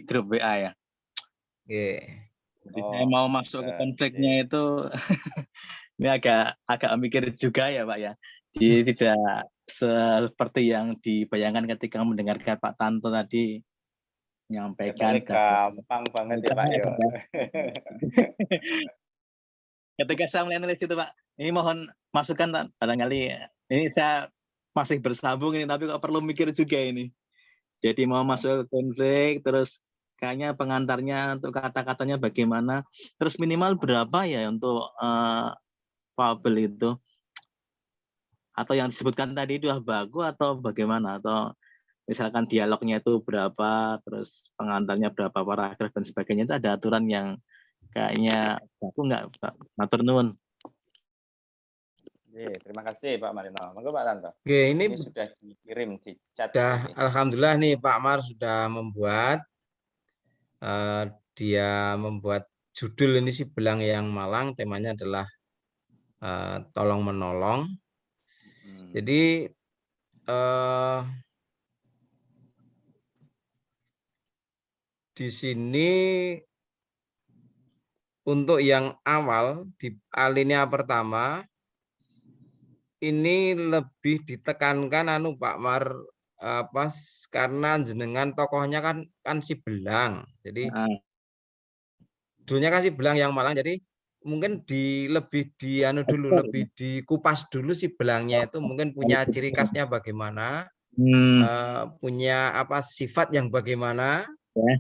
grup WA ya. Jadi saya mau masuk ke konfliknya itu ini agak mikir juga ya Pak ya. Jadi tidak seperti yang dibayangkan ketika mendengarkan Pak Tanto tadi menyampaikan. Gampang banget ya Pak ya. Ketika saya mulai nulis itu Pak, ini mohon masukan barangkali ini saya masih bersambung ini tapi kok perlu mikir juga ini. Jadi mau masuk ke konflik terus kayaknya pengantarnya untuk kata-katanya bagaimana, terus minimal berapa ya untuk fabel itu, atau yang disebutkan tadi itu bagus atau bagaimana, atau misalkan dialognya itu berapa, terus pengantarnya berapa paragraf dan sebagainya, itu ada aturan yang kayaknya aku nggak matur nuwun. Terima kasih Pak Marino. Monggo Pak Tanto. Ini sudah dikirim di chat. Alhamdulillah nih Pak Mar sudah membuat dia membuat judul ini si Belang yang Malang, temanya adalah tolong menolong. Jadi di sini untuk yang awal di alinea pertama ini lebih ditekankan Pak Mar pas karena jenengan tokohnya kan si Belang. Jadi judulnya kan si Belang yang Malang. Jadi mungkin lebih dikupas dulu si belangnya itu mungkin punya ciri khasnya bagaimana, punya apa sifat yang bagaimana. Ya.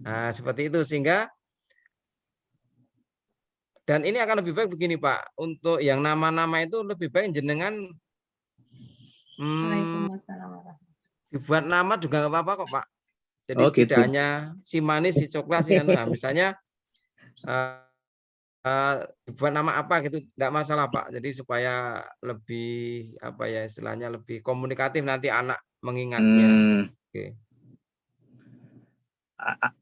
Nah, seperti itu sehingga dan ini akan lebih baik begini Pak, untuk yang nama-nama itu lebih baik jenengan Waalaikumsalam warahmatullahi dibuat nama juga nggak apa-apa kok Pak. Jadi Oh, gitu. tidak hanya si manis, si coklat, si anu. Nah, misalnya dibuat nama apa gitu, nggak masalah Pak. Jadi supaya lebih apa ya istilahnya lebih komunikatif nanti anak mengingatnya. Oke.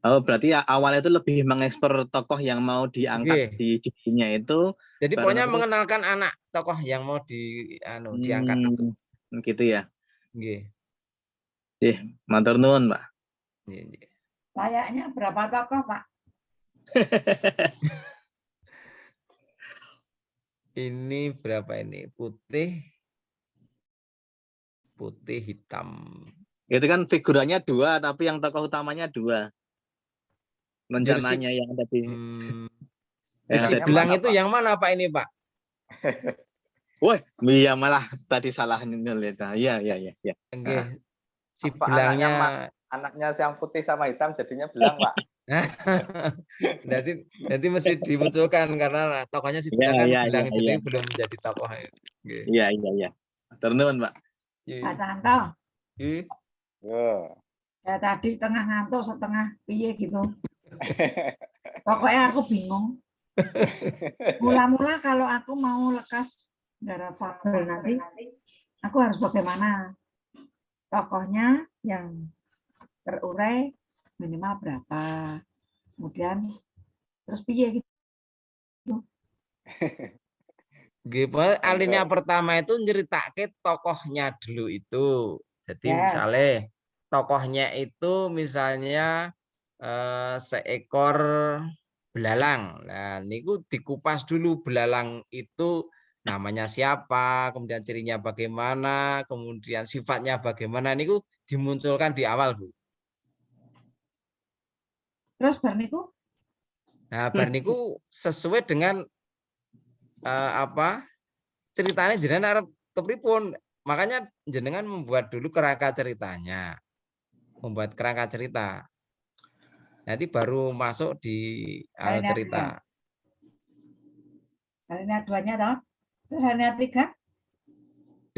Oh, berarti awalnya itu lebih mengekspor tokoh yang mau diangkat di judulnya itu. Jadi baru pokoknya nanti mengenalkan anak tokoh yang mau diangkat itu. gitu ya. Nggih. Matur nuwun, Pak. Nggih. Layaknya berapa tokoh, Pak? Ini berapa ini? Putih hitam. Itu kan figurannya 2, tapi yang tokoh utamanya 2. Rencananya yang tadi. Si belang itu yang mana Pak ini Pak? Wah, iya malah tadi salah nilai. Iya. Nggih. Si belangnya anaknya yang putih sama hitam jadinya belang Pak. Nanti mesti dimunculkan karena tokohnya si belang kan belang jadi belum menjadi tokoh. Iya. Ternuan Pak. Pak Tanto. Ya tadi setengah ngantuk, setengah piye gitu. Pokoknya aku bingung. Mula-mula kalau aku mau lekas garap fabel nanti, aku harus bagaimana? Tokohnya yang terurai minimal berapa? Kemudian terus piye gitu. Alinea pertama itu nyeritake tokohnya dulu itu. Jadi misalnya tokohnya itu misalnya seekor belalang. Nah, niku dikupas dulu belalang itu namanya siapa, kemudian cirinya bagaimana, kemudian sifatnya bagaimana, niku dimunculkan di awal, Bu. Terus bar niku? Nah, bar niku sesuai dengan apa ceritanya jenengan arep kepripun. Makanya jenengan membuat dulu kerangka ceritanya. Membuat kerangka cerita. Nanti baru masuk di cerita. Alinea 2-nya toh? Terus alinea 3?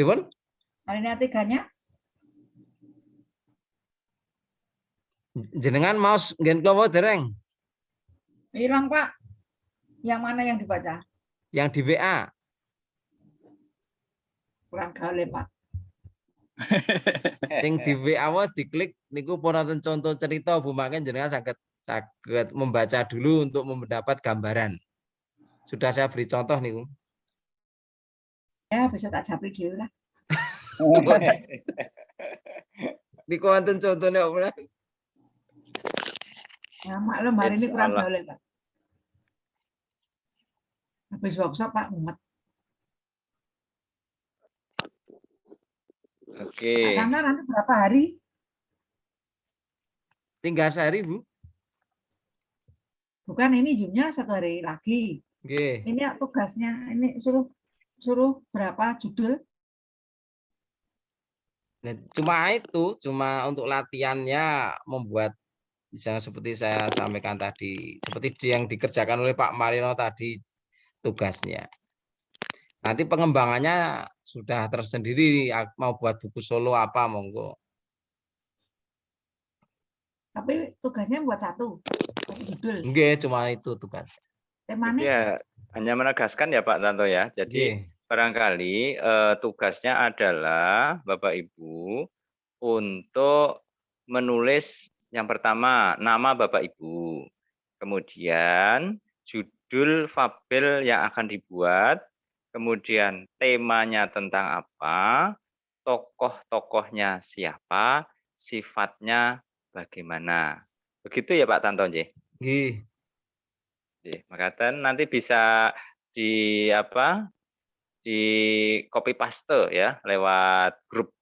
Dipun? Alinea 3-nya? Jenengan mau ngen kula dereng? Hilang, Pak. Yang mana yang dibaca? Yang di WA. Kurang gaul, Pak. Yang di WA diklik niku pun nonton contoh cerita Bu, makanya jenengan saged membaca dulu untuk mendapat gambaran. Sudah saya beri contoh niku. Ya, bisa tak japri dhewe lah. Niku wonten contone apa? Ya, maklum hari ini kurang gaul, Pak. Habis workshop Pak mumet. Oke. Karena nanti berapa hari? Tinggal sehari, Bu. Bukan, ini Zoom-nya 1 hari lagi. Nggih. Ini tugasnya, ini suruh berapa judul? Nah, cuma untuk latihannya membuat misalnya seperti saya sampaikan tadi, seperti yang dikerjakan oleh Pak Marino tadi tugasnya. Nanti pengembangannya sudah tersendiri, mau buat buku solo apa monggo. Tapi tugasnya buat satu judul. Nggih, cuma itu tugas. Temanya? Ya, hanya menegaskan ya Pak Tanto ya. Jadi barangkali tugasnya adalah Bapak Ibu untuk menulis yang pertama nama Bapak Ibu. Kemudian judul fabel yang akan dibuat, kemudian temanya tentang apa, tokoh-tokohnya siapa, sifatnya bagaimana. Begitu ya Pak Tanto nggih? Nggih. Makaten nanti bisa di copy paste ya lewat grup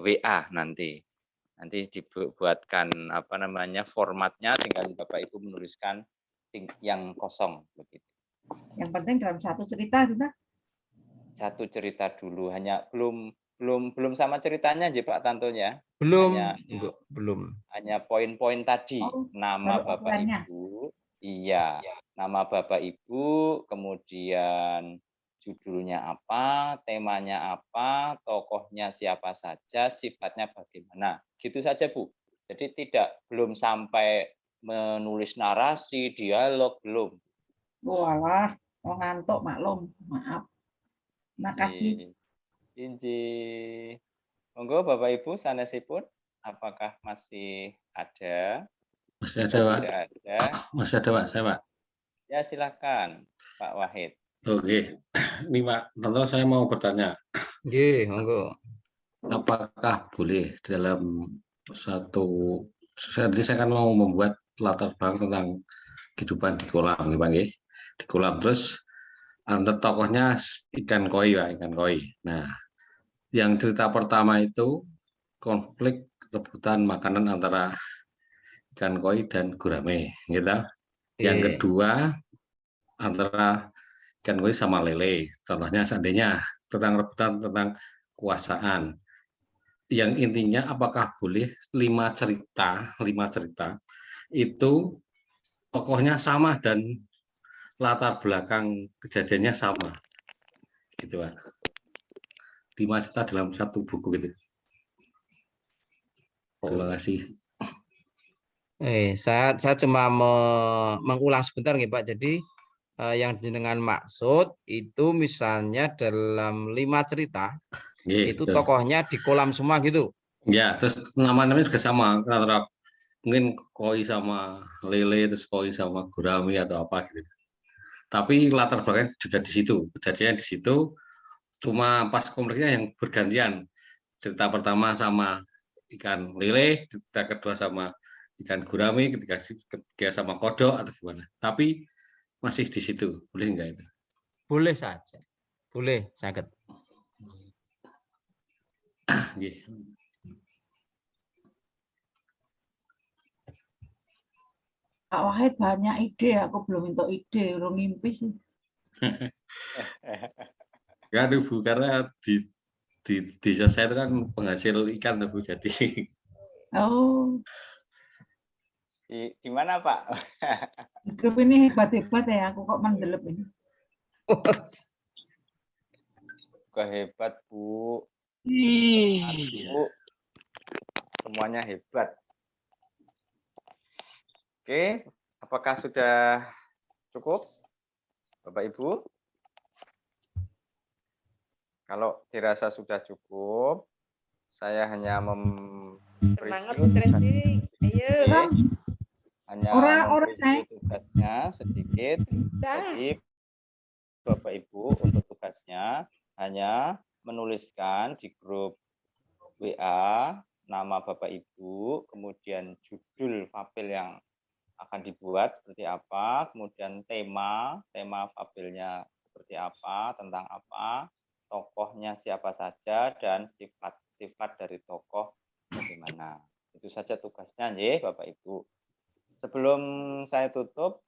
WA nanti. Nanti dibuatkan formatnya, tinggal Bapak Ibu menuliskan yang kosong begitu. Yang penting dalam satu cerita kita. Satu cerita dulu, hanya belum sama ceritanya aja Pak Tantonya. Belum, Hanya enggak, belum. hanya poin-poin tadi, Oh, nama baru Bapak outline-nya. Ibu, iya, nama Bapak Ibu, kemudian judulnya apa, temanya apa, tokohnya siapa saja, sifatnya bagaimana, gitu saja Bu. Jadi belum sampai menulis narasi, dialog, belum. Walah, mau ngantuk maklum, maaf. Makasih. Inji. Monggo Bapak Ibu sanesipun, apakah masih ada? Masih ada, Pak. Tidak ada. Masih ada, Pak. Saya, Pak. Ya silakan Pak Wahid. Oke. Ini, Pak, tentu saya mau bertanya. Nggih, monggo. Apakah boleh dalam satu... Jadi saya kan mau membuat latar belakang tentang kehidupan di kolam, Pak. Di kolam. Terus, antar tokohnya ikan koi, Pak. Ikan koi. Nah, yang cerita pertama itu konflik rebutan makanan antara ikan koi dan gurame, gitu. Yang kedua antara ikan koi sama lele. Contohnya seandainya tentang rebutan tentang kekuasaan. Yang intinya apakah boleh 5 cerita itu tokohnya sama dan latar belakang kejadiannya sama, gitu Pak. 5 cerita dalam satu buku gitu. Terima kasih. Saya cuma mengulang sebentar nih Pak. Jadi yang jenengan maksud itu misalnya dalam 5 cerita itu tokohnya di kolam semua gitu. Ya, terus nama-namanya juga sama antara mungkin koi sama lele, terus koi sama gurami atau apa gitu. Tapi latar belakang juga di situ, kejadian di situ. Cuma pas konfliknya yang bergantian. Cerita pertama sama ikan lele, cerita kedua sama ikan gurami, ketiga sama kodok atau gimana. Tapi masih di situ, boleh enggak itu? Boleh saja, boleh sangat. Pak Wahid banyak ide, aku belum minta ide, belum ngimpi sih. Enggak ada Bu, karena di desa saya itu kan penghasil ikan Bu, jadi. Oh. Di mana Pak? Grup ini hebat-hebat ya, aku kok mendelep ini. Hebat Bu. Bu. Semuanya hebat. Oke, apakah sudah cukup Bapak Ibu? Kalau dirasa sudah cukup, saya hanya Semangat Tracy. Ayo. Hanya memberi tugasnya sedikit. Jadi Bapak Ibu untuk tugasnya hanya menuliskan di grup WA nama Bapak Ibu, kemudian judul fabel yang akan dibuat seperti apa, kemudian tema fabelnya seperti apa, tentang apa, tokohnya siapa saja, dan sifat dari tokoh bagaimana. Itu saja tugasnya, nggih, Bapak Ibu. Sebelum saya tutup,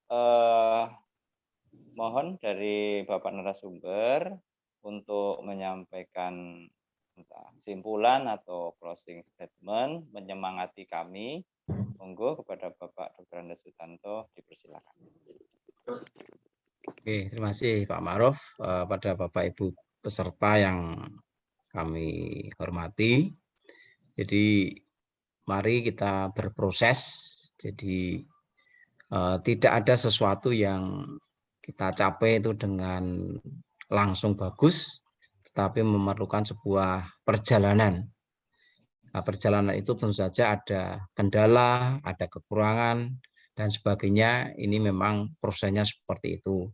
mohon dari Bapak narasumber untuk menyampaikan kesimpulan atau closing statement, menyemangati kami. Monggo kepada Bapak Dr. Andes Sutanto, dipersilakan. Oke, terima kasih Pak Ma'ruf, pada Bapak Ibu peserta yang kami hormati. Jadi mari kita berproses. Jadi tidak ada sesuatu yang kita capai itu dengan langsung bagus, tetapi memerlukan sebuah perjalanan. Nah, perjalanan itu tentu saja ada kendala, ada kekurangan, dan sebagainya. Ini memang prosesnya seperti itu.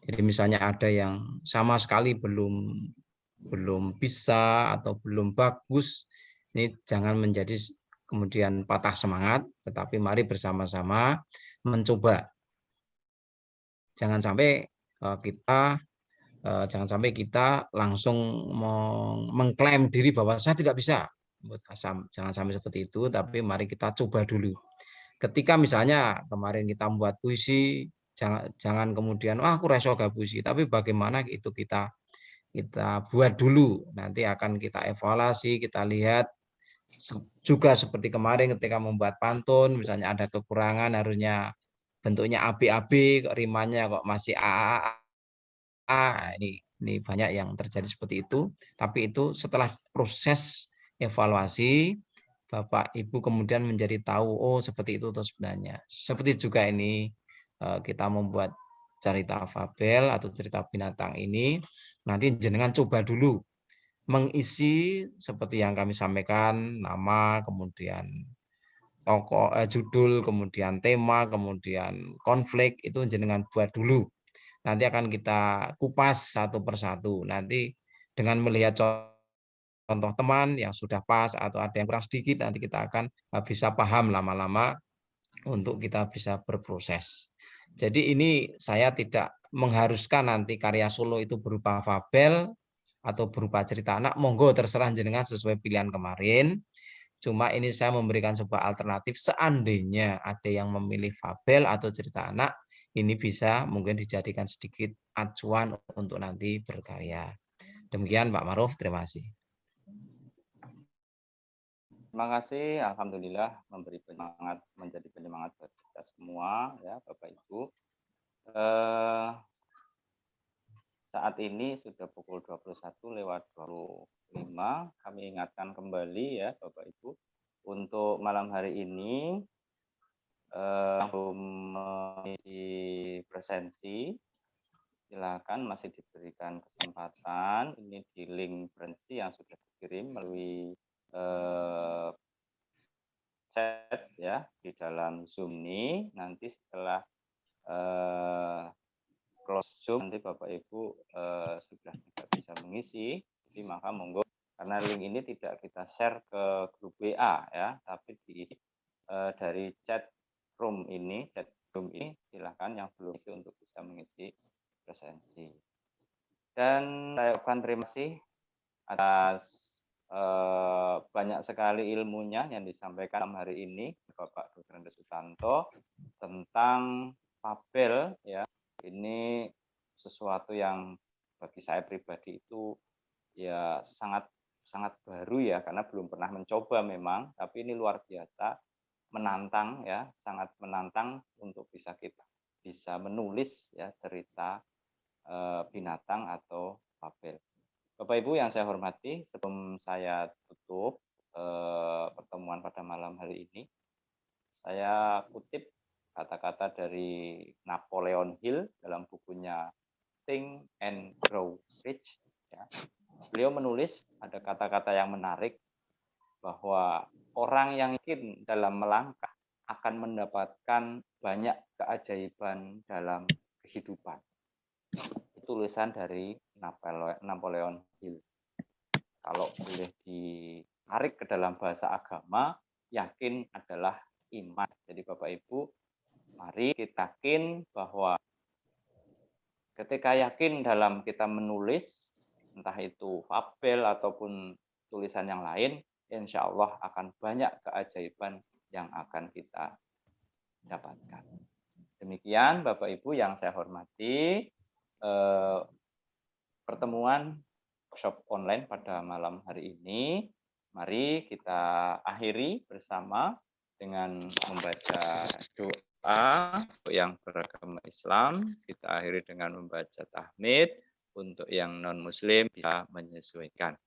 Jadi misalnya ada yang sama sekali belum bisa atau belum bagus, ini jangan menjadi kemudian patah semangat, tetapi mari bersama-sama mencoba. Jangan sampai kita langsung mengklaim diri bahwa saya tidak bisa. Jangan sampai seperti itu, tapi mari kita coba dulu. Ketika misalnya kemarin kita membuat puisi, jangan kemudian wah aku reso gabusi, tapi bagaimana itu kita buat dulu, nanti akan kita evaluasi, kita lihat juga seperti kemarin ketika membuat pantun, misalnya ada kekurangan harusnya bentuknya AB-AB, rimanya kok masih A. Ini banyak yang terjadi seperti itu, tapi itu setelah proses evaluasi Bapak Ibu kemudian menjadi tahu oh seperti itu tuh sebenarnya. Seperti juga ini kita membuat cerita fabel atau cerita binatang ini, nanti jenengan coba dulu mengisi seperti yang kami sampaikan, nama, kemudian tokoh, judul, kemudian tema, kemudian konflik, itu jenengan buat dulu. Nanti akan kita kupas satu persatu. Nanti dengan melihat contoh teman yang sudah pas atau ada yang kurang sedikit, nanti kita akan bisa paham lama-lama untuk kita bisa berproses. Jadi ini saya tidak mengharuskan nanti karya solo itu berupa fabel atau berupa cerita anak, monggo terserah jenengan sesuai pilihan kemarin. Cuma ini saya memberikan sebuah alternatif seandainya ada yang memilih fabel atau cerita anak, ini bisa mungkin dijadikan sedikit acuan untuk nanti berkarya. Demikian Pak Maruf, terima kasih. Terima kasih, alhamdulillah menjadi penyemangat bagi kita semua ya Bapak Ibu. Saat ini sudah pukul 21:25. Kami ingatkan kembali ya Bapak Ibu, untuk malam hari ini yang belum mengisi presensi, silakan masih diberikan kesempatan. Ini di link presensi yang sudah dikirim melalui chat ya di dalam Zoom ini. Nanti setelah close Zoom nanti Bapak Ibu sudah tidak bisa mengisi, jadi maka monggo, karena link ini tidak kita share ke grup WA ya, tapi diisi dari chat room ini, silahkan yang belum isi untuk bisa mengisi presensi. Dan saya ucapkan terima kasih atas banyak sekali ilmunya yang disampaikan hari ini Bapak Dr. Andes Sutanto tentang fabel ya. Ini sesuatu yang bagi saya pribadi itu ya sangat baru ya, karena belum pernah mencoba memang, tapi ini luar biasa menantang ya, sangat menantang untuk kita bisa menulis ya cerita binatang atau fabel. Bapak Ibu yang saya hormati, sebelum saya tutup pertemuan pada malam hari ini, saya kutip kata-kata dari Napoleon Hill dalam bukunya Think and Grow Rich. Ya. Beliau menulis ada kata-kata yang menarik bahwa orang yang yakin dalam melangkah akan mendapatkan banyak keajaiban dalam kehidupan. Itu tulisan dari Napoleon Hill. Kalau boleh ditarik ke dalam bahasa agama, yakin adalah iman. Jadi Bapak Ibu, mari kita yakin bahwa ketika yakin dalam kita menulis, entah itu fabel ataupun tulisan yang lain, insya Allah akan banyak keajaiban yang akan kita dapatkan. Demikian Bapak Ibu yang saya hormati, pertemuan workshop online pada malam hari ini. Mari kita akhiri bersama dengan membaca doa yang beragama Islam. Kita akhiri dengan membaca tahmid. Untuk yang non-muslim bisa menyesuaikan.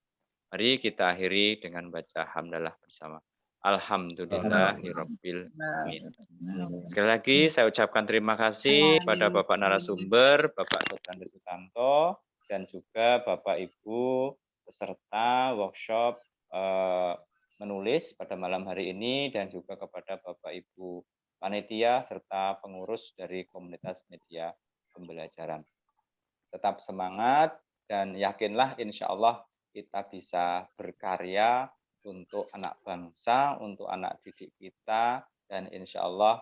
Mari kita akhiri dengan baca hamdalah bersama. Alhamdulillahirabbil alamin. Sekali lagi saya ucapkan terima kasih pada Bapak narasumber, Bapak Dr. Andes Sutanto, dan juga Bapak Ibu peserta workshop menulis pada malam hari ini, dan juga kepada Bapak Ibu panitia serta pengurus dari komunitas media pembelajaran. Tetap semangat dan yakinlah insya Allah kita bisa berkarya untuk anak bangsa, untuk anak didik kita, dan insya Allah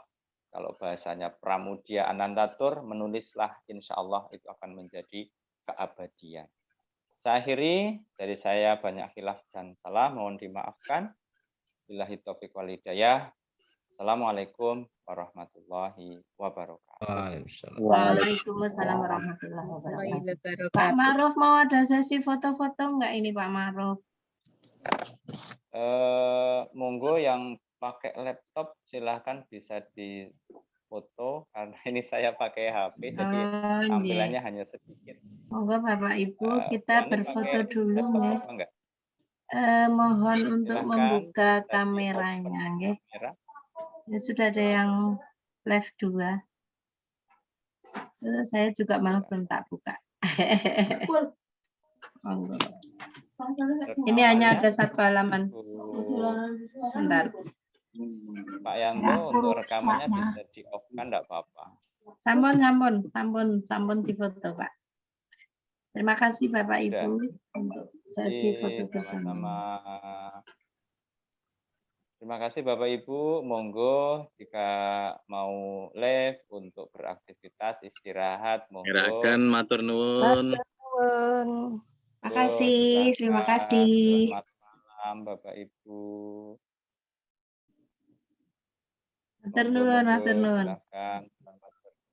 kalau bahasanya Pramudia Anantatur, menulislah insya Allah itu akan menjadi keabadian. Saya akhiri, dari saya banyak khilaf dan salah, mohon dimaafkan. Billahi taufiq wal hidayah. Assalamualaikum warahmatullahi wabarakatuh. Waalaikumsalam. Waalaikumsalam warahmatullahi wabarakatuh. Pak Ma'ruf mau ada sesi foto-foto enggak ini Pak Ma'ruf? Monggo yang pakai laptop silahkan bisa difoto karena ini saya pakai HP jadi tampilannya hanya sedikit. Monggo Bapak Ibu kita Ini berfoto pakai dulu laptop nggih. apa enggak? Mohon untuk Silahkan membuka tadi kameranya open nggih. kamera. Ya, sudah ada yang live 2. Saya juga malah belum tak buka. Monggo. Ini hanya ada satu halaman. Sebentar. Pak Yanto untuk rekamannya bisa di off kan enggak apa-apa. Sampun difoto Pak. Terima kasih Bapak Ibu untuk sesi foto bersama. Sama-sama. Terima kasih Bapak Ibu, monggo jika mau live untuk beraktivitas istirahat, monggo. Silakan matur nuwun. Makasih, terima kasih. Selamat malam Bapak Ibu. Matur nuwun. Silakan.